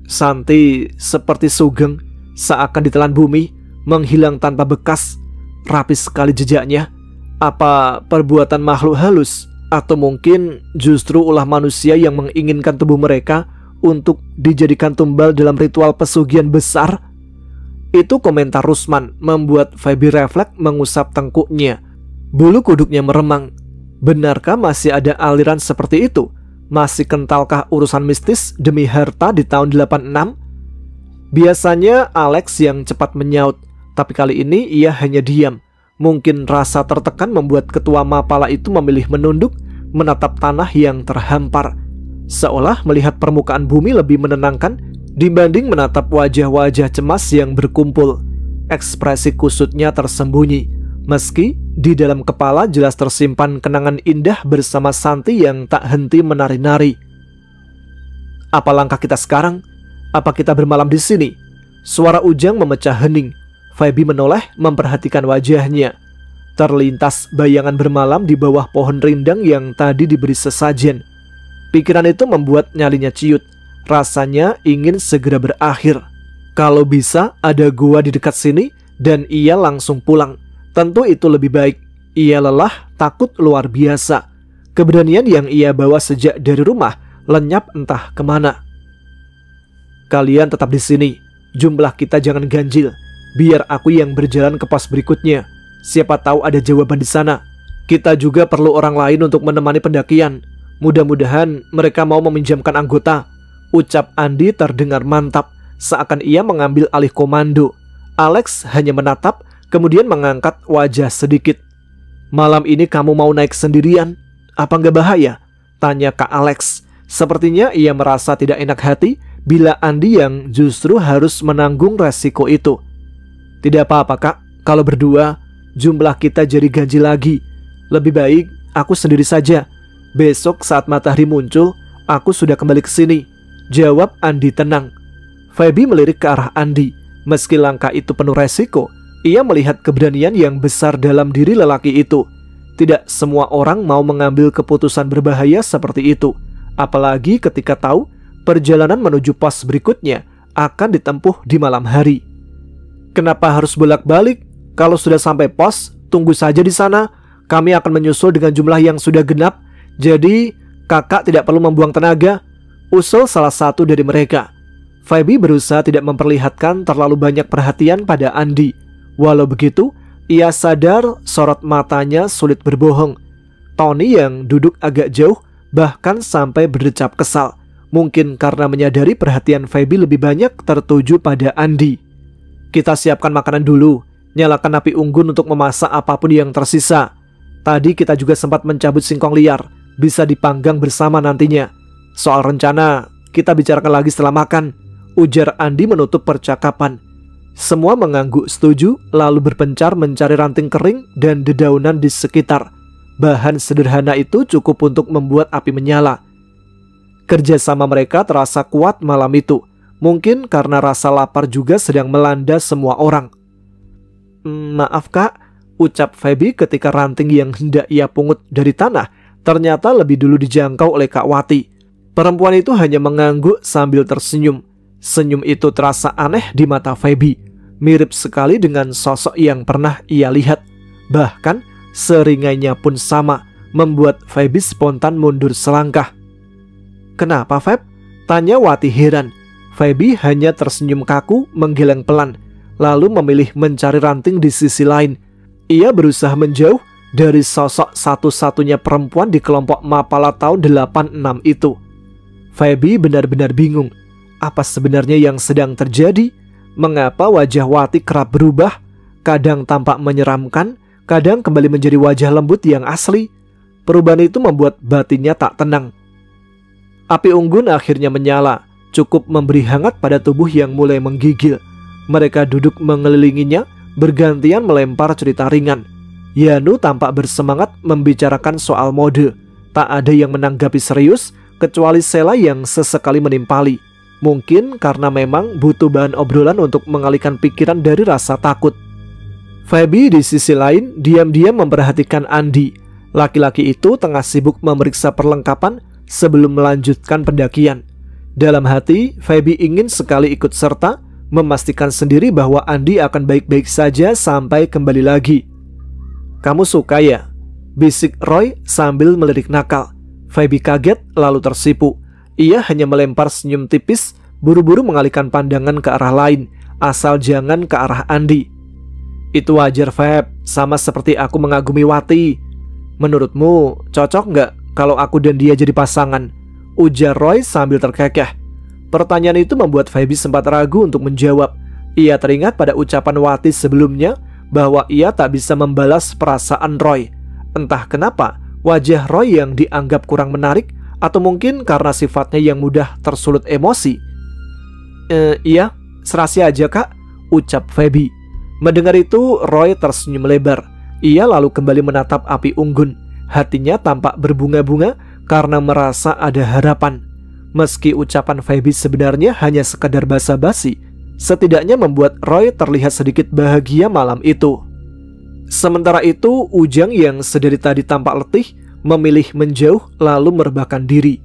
Santi seperti sugeng, seakan ditelan bumi, menghilang tanpa bekas. Rapi sekali jejaknya. Apa perbuatan makhluk halus? Atau mungkin justru ulah manusia yang menginginkan tubuh mereka untuk dijadikan tumbal dalam ritual pesugihan besar? Itu komentar Rusman membuat Feby refleks mengusap tengkuknya. Bulu kuduknya meremang. Benarkah masih ada aliran seperti itu? Masih kentalkah urusan mistis demi harta di tahun 86? Biasanya Alex yang cepat menyaut, tapi kali ini ia hanya diam. Mungkin rasa tertekan membuat ketua Mapala itu memilih menunduk, menatap tanah yang terhampar, seolah melihat permukaan bumi lebih menenangkan dibanding menatap wajah-wajah cemas yang berkumpul. Ekspresi kusutnya tersembunyi, meski di dalam kepala jelas tersimpan kenangan indah bersama Santi yang tak henti menari-nari. Apa langkah kita sekarang? Apa kita bermalam di sini? Suara Ujang memecah hening. Feby menoleh memperhatikan wajahnya. Terlintas bayangan bermalam di bawah pohon rindang yang tadi diberi sesajen. Pikiran itu membuat nyalinya ciut. Rasanya ingin segera berakhir. Kalau bisa ada gua di dekat sini dan ia langsung pulang. Tentu itu lebih baik. Ia lelah, takut luar biasa. Keberanian yang ia bawa sejak dari rumah lenyap entah kemana. Kalian tetap di sini. Jumlah kita jangan ganjil. Biar aku yang berjalan ke pos berikutnya. Siapa tahu ada jawaban di sana. Kita juga perlu orang lain untuk menemani pendakian. Mudah-mudahan mereka mau meminjamkan anggota. Ucap Andi terdengar mantap, seakan ia mengambil alih komando. Alex hanya menatap, kemudian mengangkat wajah sedikit. Malam ini kamu mau naik sendirian? Apa nggak bahaya? Tanya Kak Alex. Sepertinya ia merasa tidak enak hati bila Andi yang justru harus menanggung resiko itu. Tidak apa-apa Kak, kalau berdua jumlah kita jadi ganjil lagi. Lebih baik aku sendiri saja. Besok saat matahari muncul, aku sudah kembali ke sini. Jawab Andi tenang. Feby melirik ke arah Andi. Meski langkah itu penuh resiko, ia melihat keberanian yang besar dalam diri lelaki itu. Tidak semua orang mau mengambil keputusan berbahaya seperti itu. Apalagi ketika tahu perjalanan menuju pos berikutnya akan ditempuh di malam hari. Kenapa harus bolak-balik? Kalau sudah sampai pos, tunggu saja di sana. Kami akan menyusul dengan jumlah yang sudah genap. Jadi kakak tidak perlu membuang tenaga, usul salah satu dari mereka. Feby berusaha tidak memperlihatkan terlalu banyak perhatian pada Andi. Walau begitu, ia sadar sorot matanya sulit berbohong. Tony yang duduk agak jauh bahkan sampai berdecap kesal. Mungkin karena menyadari perhatian Feby lebih banyak tertuju pada Andi. Kita siapkan makanan dulu. Nyalakan api unggun untuk memasak apapun yang tersisa. Tadi kita juga sempat mencabut singkong liar. Bisa dipanggang bersama nantinya. Soal rencana, kita bicarakan lagi setelah makan. Ujar Andi menutup percakapan. Semua mengangguk setuju, lalu berpencar mencari ranting kering dan dedaunan di sekitar. Bahan sederhana itu cukup untuk membuat api menyala. Kerjasama mereka terasa kuat malam itu. Mungkin karena rasa lapar juga sedang melanda semua orang. Maaf Kak, ucap Feby ketika ranting yang hendak ia pungut dari tanah ternyata lebih dulu dijangkau oleh Kak Wati. Perempuan itu hanya mengangguk sambil tersenyum. Senyum itu terasa aneh di mata Feby. Mirip sekali dengan sosok yang pernah ia lihat. Bahkan seringainya pun sama, membuat Feby spontan mundur selangkah. Kenapa Feb? Tanya Wati heran. Feby hanya tersenyum kaku menggeleng pelan, lalu memilih mencari ranting di sisi lain. Ia berusaha menjauh dari sosok satu-satunya perempuan di kelompok Mapala tahun 86 itu. Feby benar-benar bingung. Apa sebenarnya yang sedang terjadi? Mengapa wajah Wati kerap berubah? Kadang tampak menyeramkan, kadang kembali menjadi wajah lembut yang asli. Perubahan itu membuat batinnya tak tenang. Api unggun akhirnya menyala, cukup memberi hangat pada tubuh yang mulai menggigil. Mereka duduk mengelilinginya, bergantian melempar cerita ringan. Yanu tampak bersemangat membicarakan soal mode. Tak ada yang menanggapi serius, kecuali Sela yang sesekali menimpali. Mungkin karena memang butuh bahan obrolan untuk mengalihkan pikiran dari rasa takut. Feby di sisi lain diam-diam memperhatikan Andi. Laki-laki itu tengah sibuk memeriksa perlengkapan sebelum melanjutkan pendakian. Dalam hati, Feby ingin sekali ikut serta, memastikan sendiri bahwa Andi akan baik-baik saja sampai kembali lagi. Kamu suka ya? Bisik Roy sambil melirik nakal. Feby kaget lalu tersipu. Ia hanya melempar senyum tipis, buru-buru mengalihkan pandangan ke arah lain, asal jangan ke arah Andi. Itu wajar Feb, sama seperti aku mengagumi Wati. Menurutmu cocok nggak kalau aku dan dia jadi pasangan? Ujar Roy sambil terkekeh. Pertanyaan itu membuat Feby sempat ragu untuk menjawab. Ia teringat pada ucapan Wati sebelumnya bahwa ia tak bisa membalas perasaan Roy. Entah kenapa wajah Roy yang dianggap kurang menarik, atau mungkin karena sifatnya yang mudah tersulut emosi. Iya, serasi aja Kak, ucap Feby. Mendengar itu Roy tersenyum lebar. Ia lalu kembali menatap api unggun. Hatinya tampak berbunga-bunga karena merasa ada harapan. Meski ucapan Feby sebenarnya hanya sekadar basa-basi, setidaknya membuat Roy terlihat sedikit bahagia malam itu. Sementara itu Ujang yang sedari tadi tampak letih memilih menjauh lalu merebahkan diri.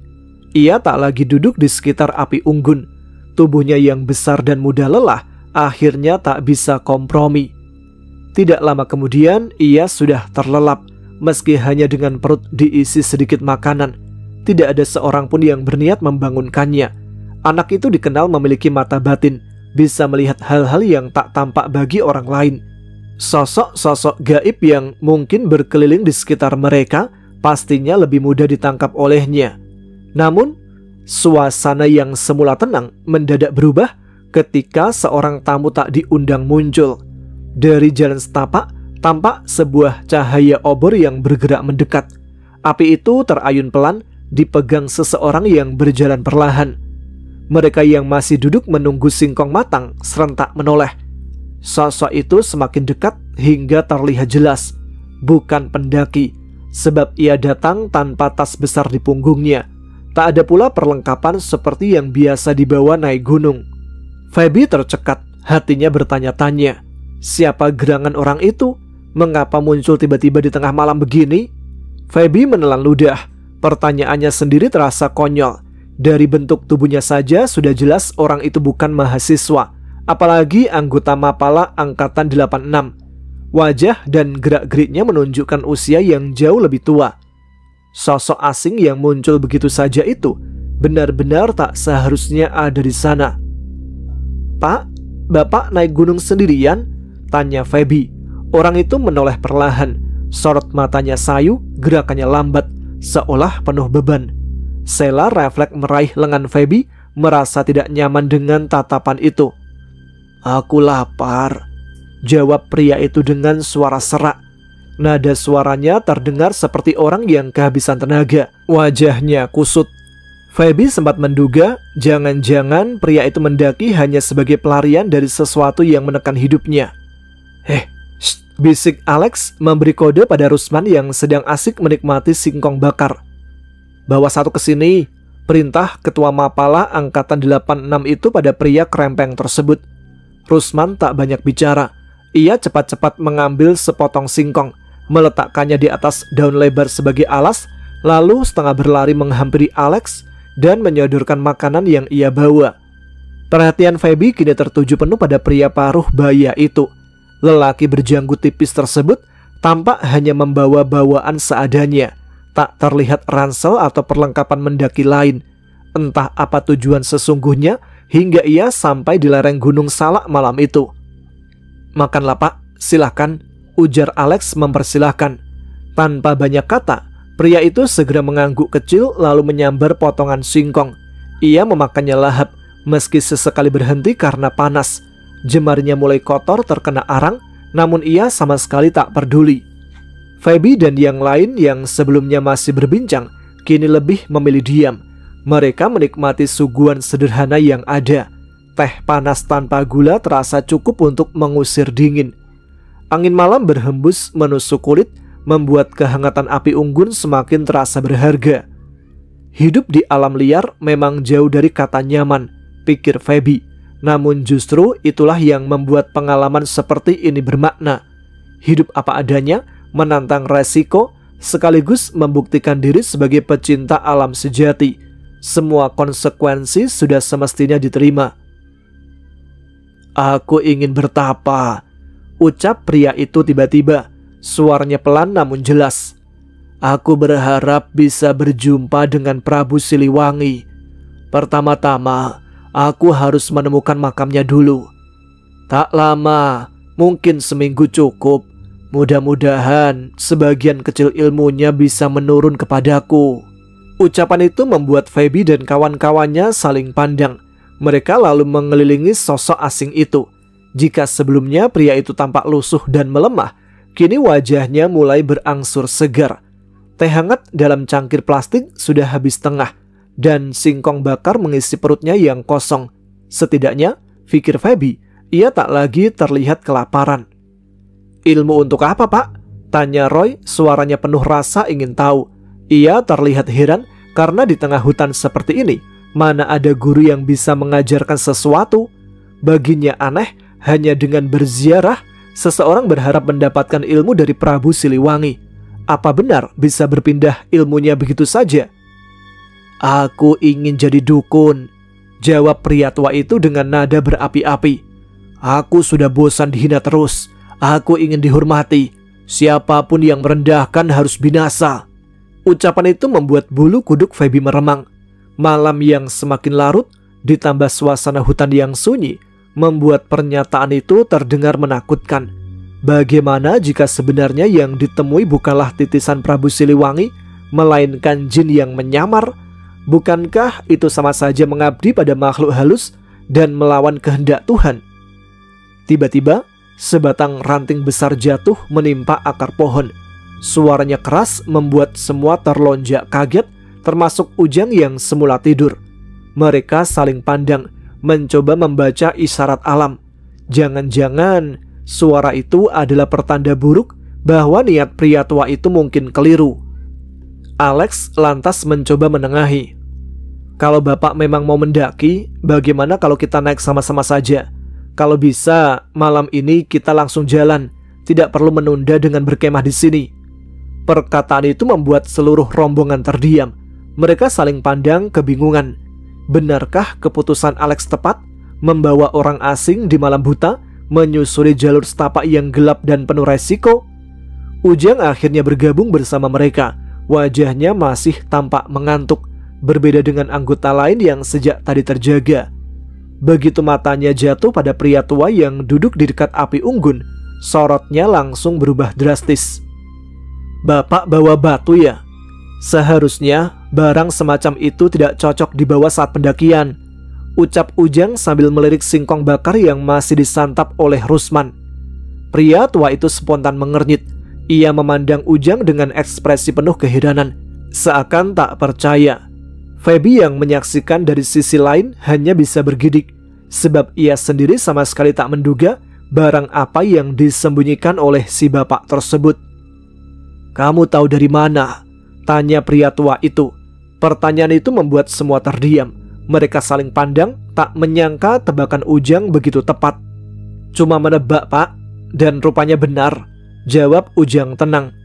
Ia tak lagi duduk di sekitar api unggun. Tubuhnya yang besar dan mudah lelah akhirnya tak bisa kompromi. Tidak lama kemudian ia sudah terlelap, meski hanya dengan perut diisi sedikit makanan. Tidak ada seorang pun yang berniat membangunkannya. Anak itu dikenal memiliki mata batin, bisa melihat hal-hal yang tak tampak bagi orang lain. Sosok-sosok gaib yang mungkin berkeliling di sekitar mereka pastinya lebih mudah ditangkap olehnya. Namun, suasana yang semula tenang mendadak berubah ketika seorang tamu tak diundang muncul. Dari jalan setapak, tampak sebuah cahaya obor yang bergerak mendekat. Api itu terayun pelan, dipegang seseorang yang berjalan perlahan. Mereka yang masih duduk menunggu singkong matang serentak menoleh. Sosok itu semakin dekat hingga terlihat jelas. Bukan pendaki, sebab ia datang tanpa tas besar di punggungnya. Tak ada pula perlengkapan seperti yang biasa dibawa naik gunung. Feby tercekat, hatinya bertanya-tanya. Siapa gerangan orang itu? Mengapa muncul tiba-tiba di tengah malam begini? Feby menelan ludah. Pertanyaannya sendiri terasa konyol. Dari bentuk tubuhnya saja sudah jelas orang itu bukan mahasiswa, apalagi anggota Mapala angkatan 86. Wajah dan gerak-geriknya menunjukkan usia yang jauh lebih tua. Sosok asing yang muncul begitu saja itu benar-benar tak seharusnya ada di sana. "Pak, Bapak naik gunung sendirian?" tanya Feby. Orang itu menoleh perlahan. Sorot matanya sayu, gerakannya lambat, seolah penuh beban. Sheila refleks meraih lengan Feby, merasa tidak nyaman dengan tatapan itu. "Aku lapar," jawab pria itu dengan suara serak. Nada suaranya terdengar seperti orang yang kehabisan tenaga. Wajahnya kusut. Feby sempat menduga jangan-jangan pria itu mendaki hanya sebagai pelarian dari sesuatu yang menekan hidupnya. Shh, bisik Alex memberi kode pada Rusman yang sedang asik menikmati singkong bakar. "Bawa satu ke sini," perintah ketua Mapala angkatan 86 itu pada pria kerempeng tersebut. Rusman tak banyak bicara. Ia cepat-cepat mengambil sepotong singkong, meletakkannya di atas daun lebar sebagai alas, lalu setengah berlari menghampiri Alex dan menyodorkan makanan yang ia bawa. Perhatian Feby kini tertuju penuh pada pria paruh baya itu. Lelaki berjanggut tipis tersebut tampak hanya membawa bawaan seadanya. Tak terlihat ransel atau perlengkapan mendaki lain. Entah apa tujuan sesungguhnya hingga ia sampai di lereng Gunung Salak malam itu. "Makanlah Pak, silahkan," ujar Alex mempersilahkan. Tanpa banyak kata, pria itu segera mengangguk kecil lalu menyambar potongan singkong. Ia memakannya lahap, meski sesekali berhenti karena panas. Jemarinya mulai kotor terkena arang, namun ia sama sekali tak peduli. Feby dan yang lain yang sebelumnya masih berbincang, kini lebih memilih diam. Mereka menikmati suguhan sederhana yang ada. Teh panas tanpa gula terasa cukup untuk mengusir dingin. Angin malam berhembus menusuk kulit, membuat kehangatan api unggun semakin terasa berharga. Hidup di alam liar memang jauh dari kata nyaman, pikir Feby. Namun justru itulah yang membuat pengalaman seperti ini bermakna. Hidup apa adanya, menantang resiko, sekaligus membuktikan diri sebagai pecinta alam sejati. Semua konsekuensi sudah semestinya diterima. "Aku ingin bertapa," ucap pria itu tiba-tiba. Suaranya pelan namun jelas. "Aku berharap bisa berjumpa dengan Prabu Siliwangi. Pertama-tama, aku harus menemukan makamnya dulu. Tak lama, mungkin seminggu cukup. Mudah-mudahan sebagian kecil ilmunya bisa menurun kepadaku." Ucapan itu membuat Feby dan kawan-kawannya saling pandang. Mereka lalu mengelilingi sosok asing itu. Jika sebelumnya pria itu tampak lusuh dan melemah, kini wajahnya mulai berangsur segar. Teh hangat dalam cangkir plastik sudah habis tengah, dan singkong bakar mengisi perutnya yang kosong. Setidaknya, pikir Feby, ia tak lagi terlihat kelaparan. "Ilmu untuk apa, Pak?" tanya Roy, suaranya penuh rasa ingin tahu. Ia terlihat heran karena di tengah hutan seperti ini, mana ada guru yang bisa mengajarkan sesuatu. Baginya aneh, hanya dengan berziarah, seseorang berharap mendapatkan ilmu dari Prabu Siliwangi. Apa benar bisa berpindah ilmunya begitu saja? "Aku ingin jadi dukun," jawab pria tua itu dengan nada berapi-api. "Aku sudah bosan dihina terus. Aku ingin dihormati. Siapapun yang merendahkan harus binasa." Ucapan itu membuat bulu kuduk Feby meremang. Malam yang semakin larut, ditambah suasana hutan yang sunyi, membuat pernyataan itu terdengar menakutkan. Bagaimana jika sebenarnya yang ditemui bukanlah titisan Prabu Siliwangi, melainkan jin yang menyamar? Bukankah itu sama saja mengabdi pada makhluk halus dan melawan kehendak Tuhan? Tiba-tiba, sebatang ranting besar jatuh menimpa akar pohon. Suaranya keras membuat semua terlonjak kaget, termasuk Ujang yang semula tidur. Mereka saling pandang, mencoba membaca isyarat alam. Jangan-jangan suara itu adalah pertanda buruk bahwa niat pria tua itu mungkin keliru. Alex lantas mencoba menengahi. Kalau Bapak memang mau mendaki, bagaimana kalau kita naik sama-sama saja? Kalau bisa, malam ini kita langsung jalan, tidak perlu menunda dengan berkemah di sini. Perkataan itu membuat seluruh rombongan terdiam. Mereka saling pandang kebingungan. Benarkah keputusan Alex tepat? Membawa orang asing di malam buta, menyusuri jalur setapak yang gelap dan penuh resiko? Ujang akhirnya bergabung bersama mereka. Wajahnya masih tampak mengantuk, berbeda dengan anggota lain yang sejak tadi terjaga. Begitu matanya jatuh pada pria tua yang duduk di dekat api unggun, sorotnya langsung berubah drastis. Bapak bawa batu ya? Seharusnya barang semacam itu tidak cocok dibawa saat pendakian, ucap Ujang sambil melirik singkong bakar yang masih disantap oleh Rusman. Pria tua itu spontan mengernyit. Ia memandang Ujang dengan ekspresi penuh keheranan, seakan tak percaya. Feby yang menyaksikan dari sisi lain hanya bisa bergidik, sebab ia sendiri sama sekali tak menduga barang apa yang disembunyikan oleh si bapak tersebut. Kamu tahu dari mana? Tanya pria tua itu. Pertanyaan itu membuat semua terdiam. Mereka saling pandang, tak menyangka tebakan Ujang begitu tepat. Cuma menebak, Pak, dan rupanya benar, jawab Ujang tenang.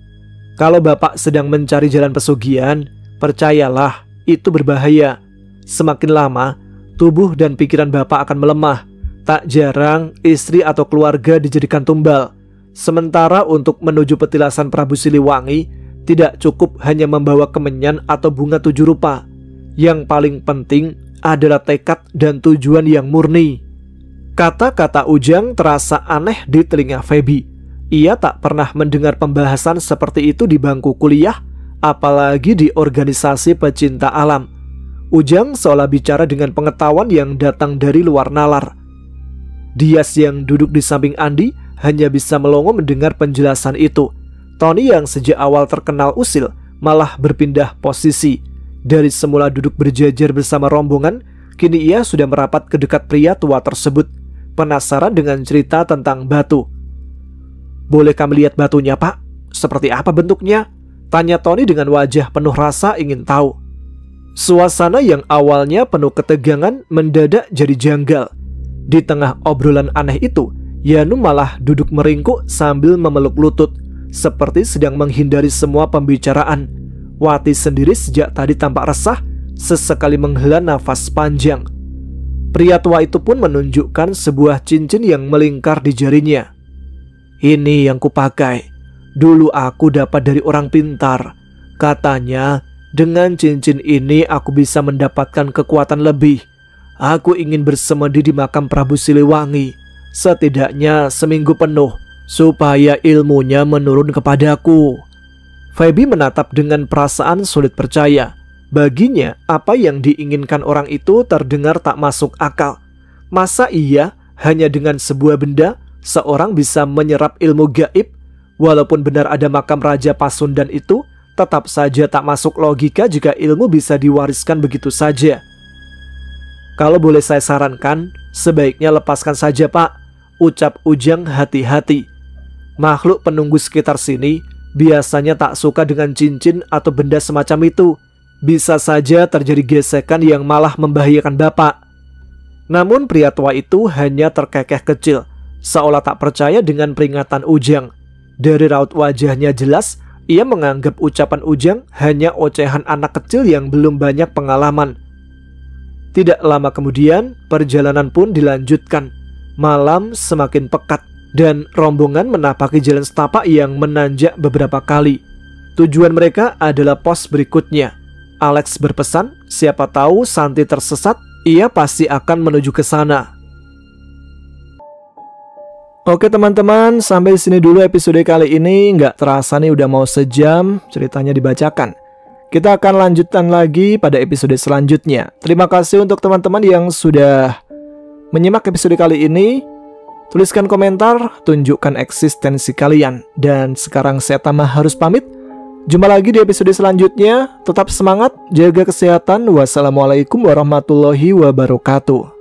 Kalau Bapak sedang mencari jalan pesugihan, percayalah, itu berbahaya. Semakin lama, tubuh dan pikiran Bapak akan melemah. Tak jarang, istri atau keluarga dijadikan tumbal. Sementara untuk menuju petilasan Prabu Siliwangi, tidak cukup hanya membawa kemenyan atau bunga 7 rupa. Yang paling penting adalah tekad dan tujuan yang murni. Kata-kata Ujang terasa aneh di telinga Feby. Ia tak pernah mendengar pembahasan seperti itu di bangku kuliah, apalagi di organisasi pecinta alam. Ujang seolah bicara dengan pengetahuan yang datang dari luar nalar. Dias yang duduk di samping Andi hanya bisa melongo mendengar penjelasan itu. Tony yang sejak awal terkenal usil malah berpindah posisi. Dari semula duduk berjajar bersama rombongan, kini ia sudah merapat ke dekat pria tua tersebut, penasaran dengan cerita tentang batu. Boleh kami lihat batunya, Pak? Seperti apa bentuknya? Tanya Tony dengan wajah penuh rasa ingin tahu. Suasana yang awalnya penuh ketegangan mendadak jadi janggal. Di tengah obrolan aneh itu, Yanu malah duduk meringkuk sambil memeluk lutut, seperti sedang menghindari semua pembicaraan. Wati sendiri sejak tadi tampak resah, sesekali menghela nafas panjang. Pria tua itu pun menunjukkan sebuah cincin yang melingkar di jarinya. Ini yang kupakai. Dulu aku dapat dari orang pintar. Katanya, dengan cincin ini aku bisa mendapatkan kekuatan lebih. Aku ingin bersemedi di makam Prabu Siliwangi, setidaknya seminggu penuh, supaya ilmunya menurun kepadaku. Feby menatap dengan perasaan sulit percaya. Baginya, apa yang diinginkan orang itu terdengar tak masuk akal. Masa iya hanya dengan sebuah benda seorang bisa menyerap ilmu gaib? Walaupun benar ada makam Raja Pasundan itu, tetap saja tak masuk logika jika ilmu bisa diwariskan begitu saja. Kalau boleh saya sarankan, sebaiknya lepaskan saja, Pak, ucap Ujang hati-hati. Makhluk penunggu sekitar sini biasanya tak suka dengan cincin atau benda semacam itu. Bisa saja terjadi gesekan yang malah membahayakan Bapak. Namun pria tua itu hanya terkekeh kecil, seolah tak percaya dengan peringatan Ujang. Dari raut wajahnya jelas, ia menganggap ucapan Ujang hanya ocehan anak kecil yang belum banyak pengalaman. Tidak lama kemudian, perjalanan pun dilanjutkan. Malam semakin pekat, dan rombongan menapaki jalan setapak yang menanjak beberapa kali. Tujuan mereka adalah pos berikutnya. Alex berpesan, siapa tahu Santi tersesat, ia pasti akan menuju ke sana. Oke teman-teman, sampai sini dulu episode kali ini. Nggak terasa nih udah mau sejam ceritanya dibacakan. Kita akan lanjutkan lagi pada episode selanjutnya. Terima kasih untuk teman-teman yang sudah menyimak episode kali ini. Tuliskan komentar, tunjukkan eksistensi kalian. Dan sekarang saya Tama harus pamit. Jumpa lagi di episode selanjutnya. Tetap semangat, jaga kesehatan. Wassalamualaikum warahmatullahi wabarakatuh.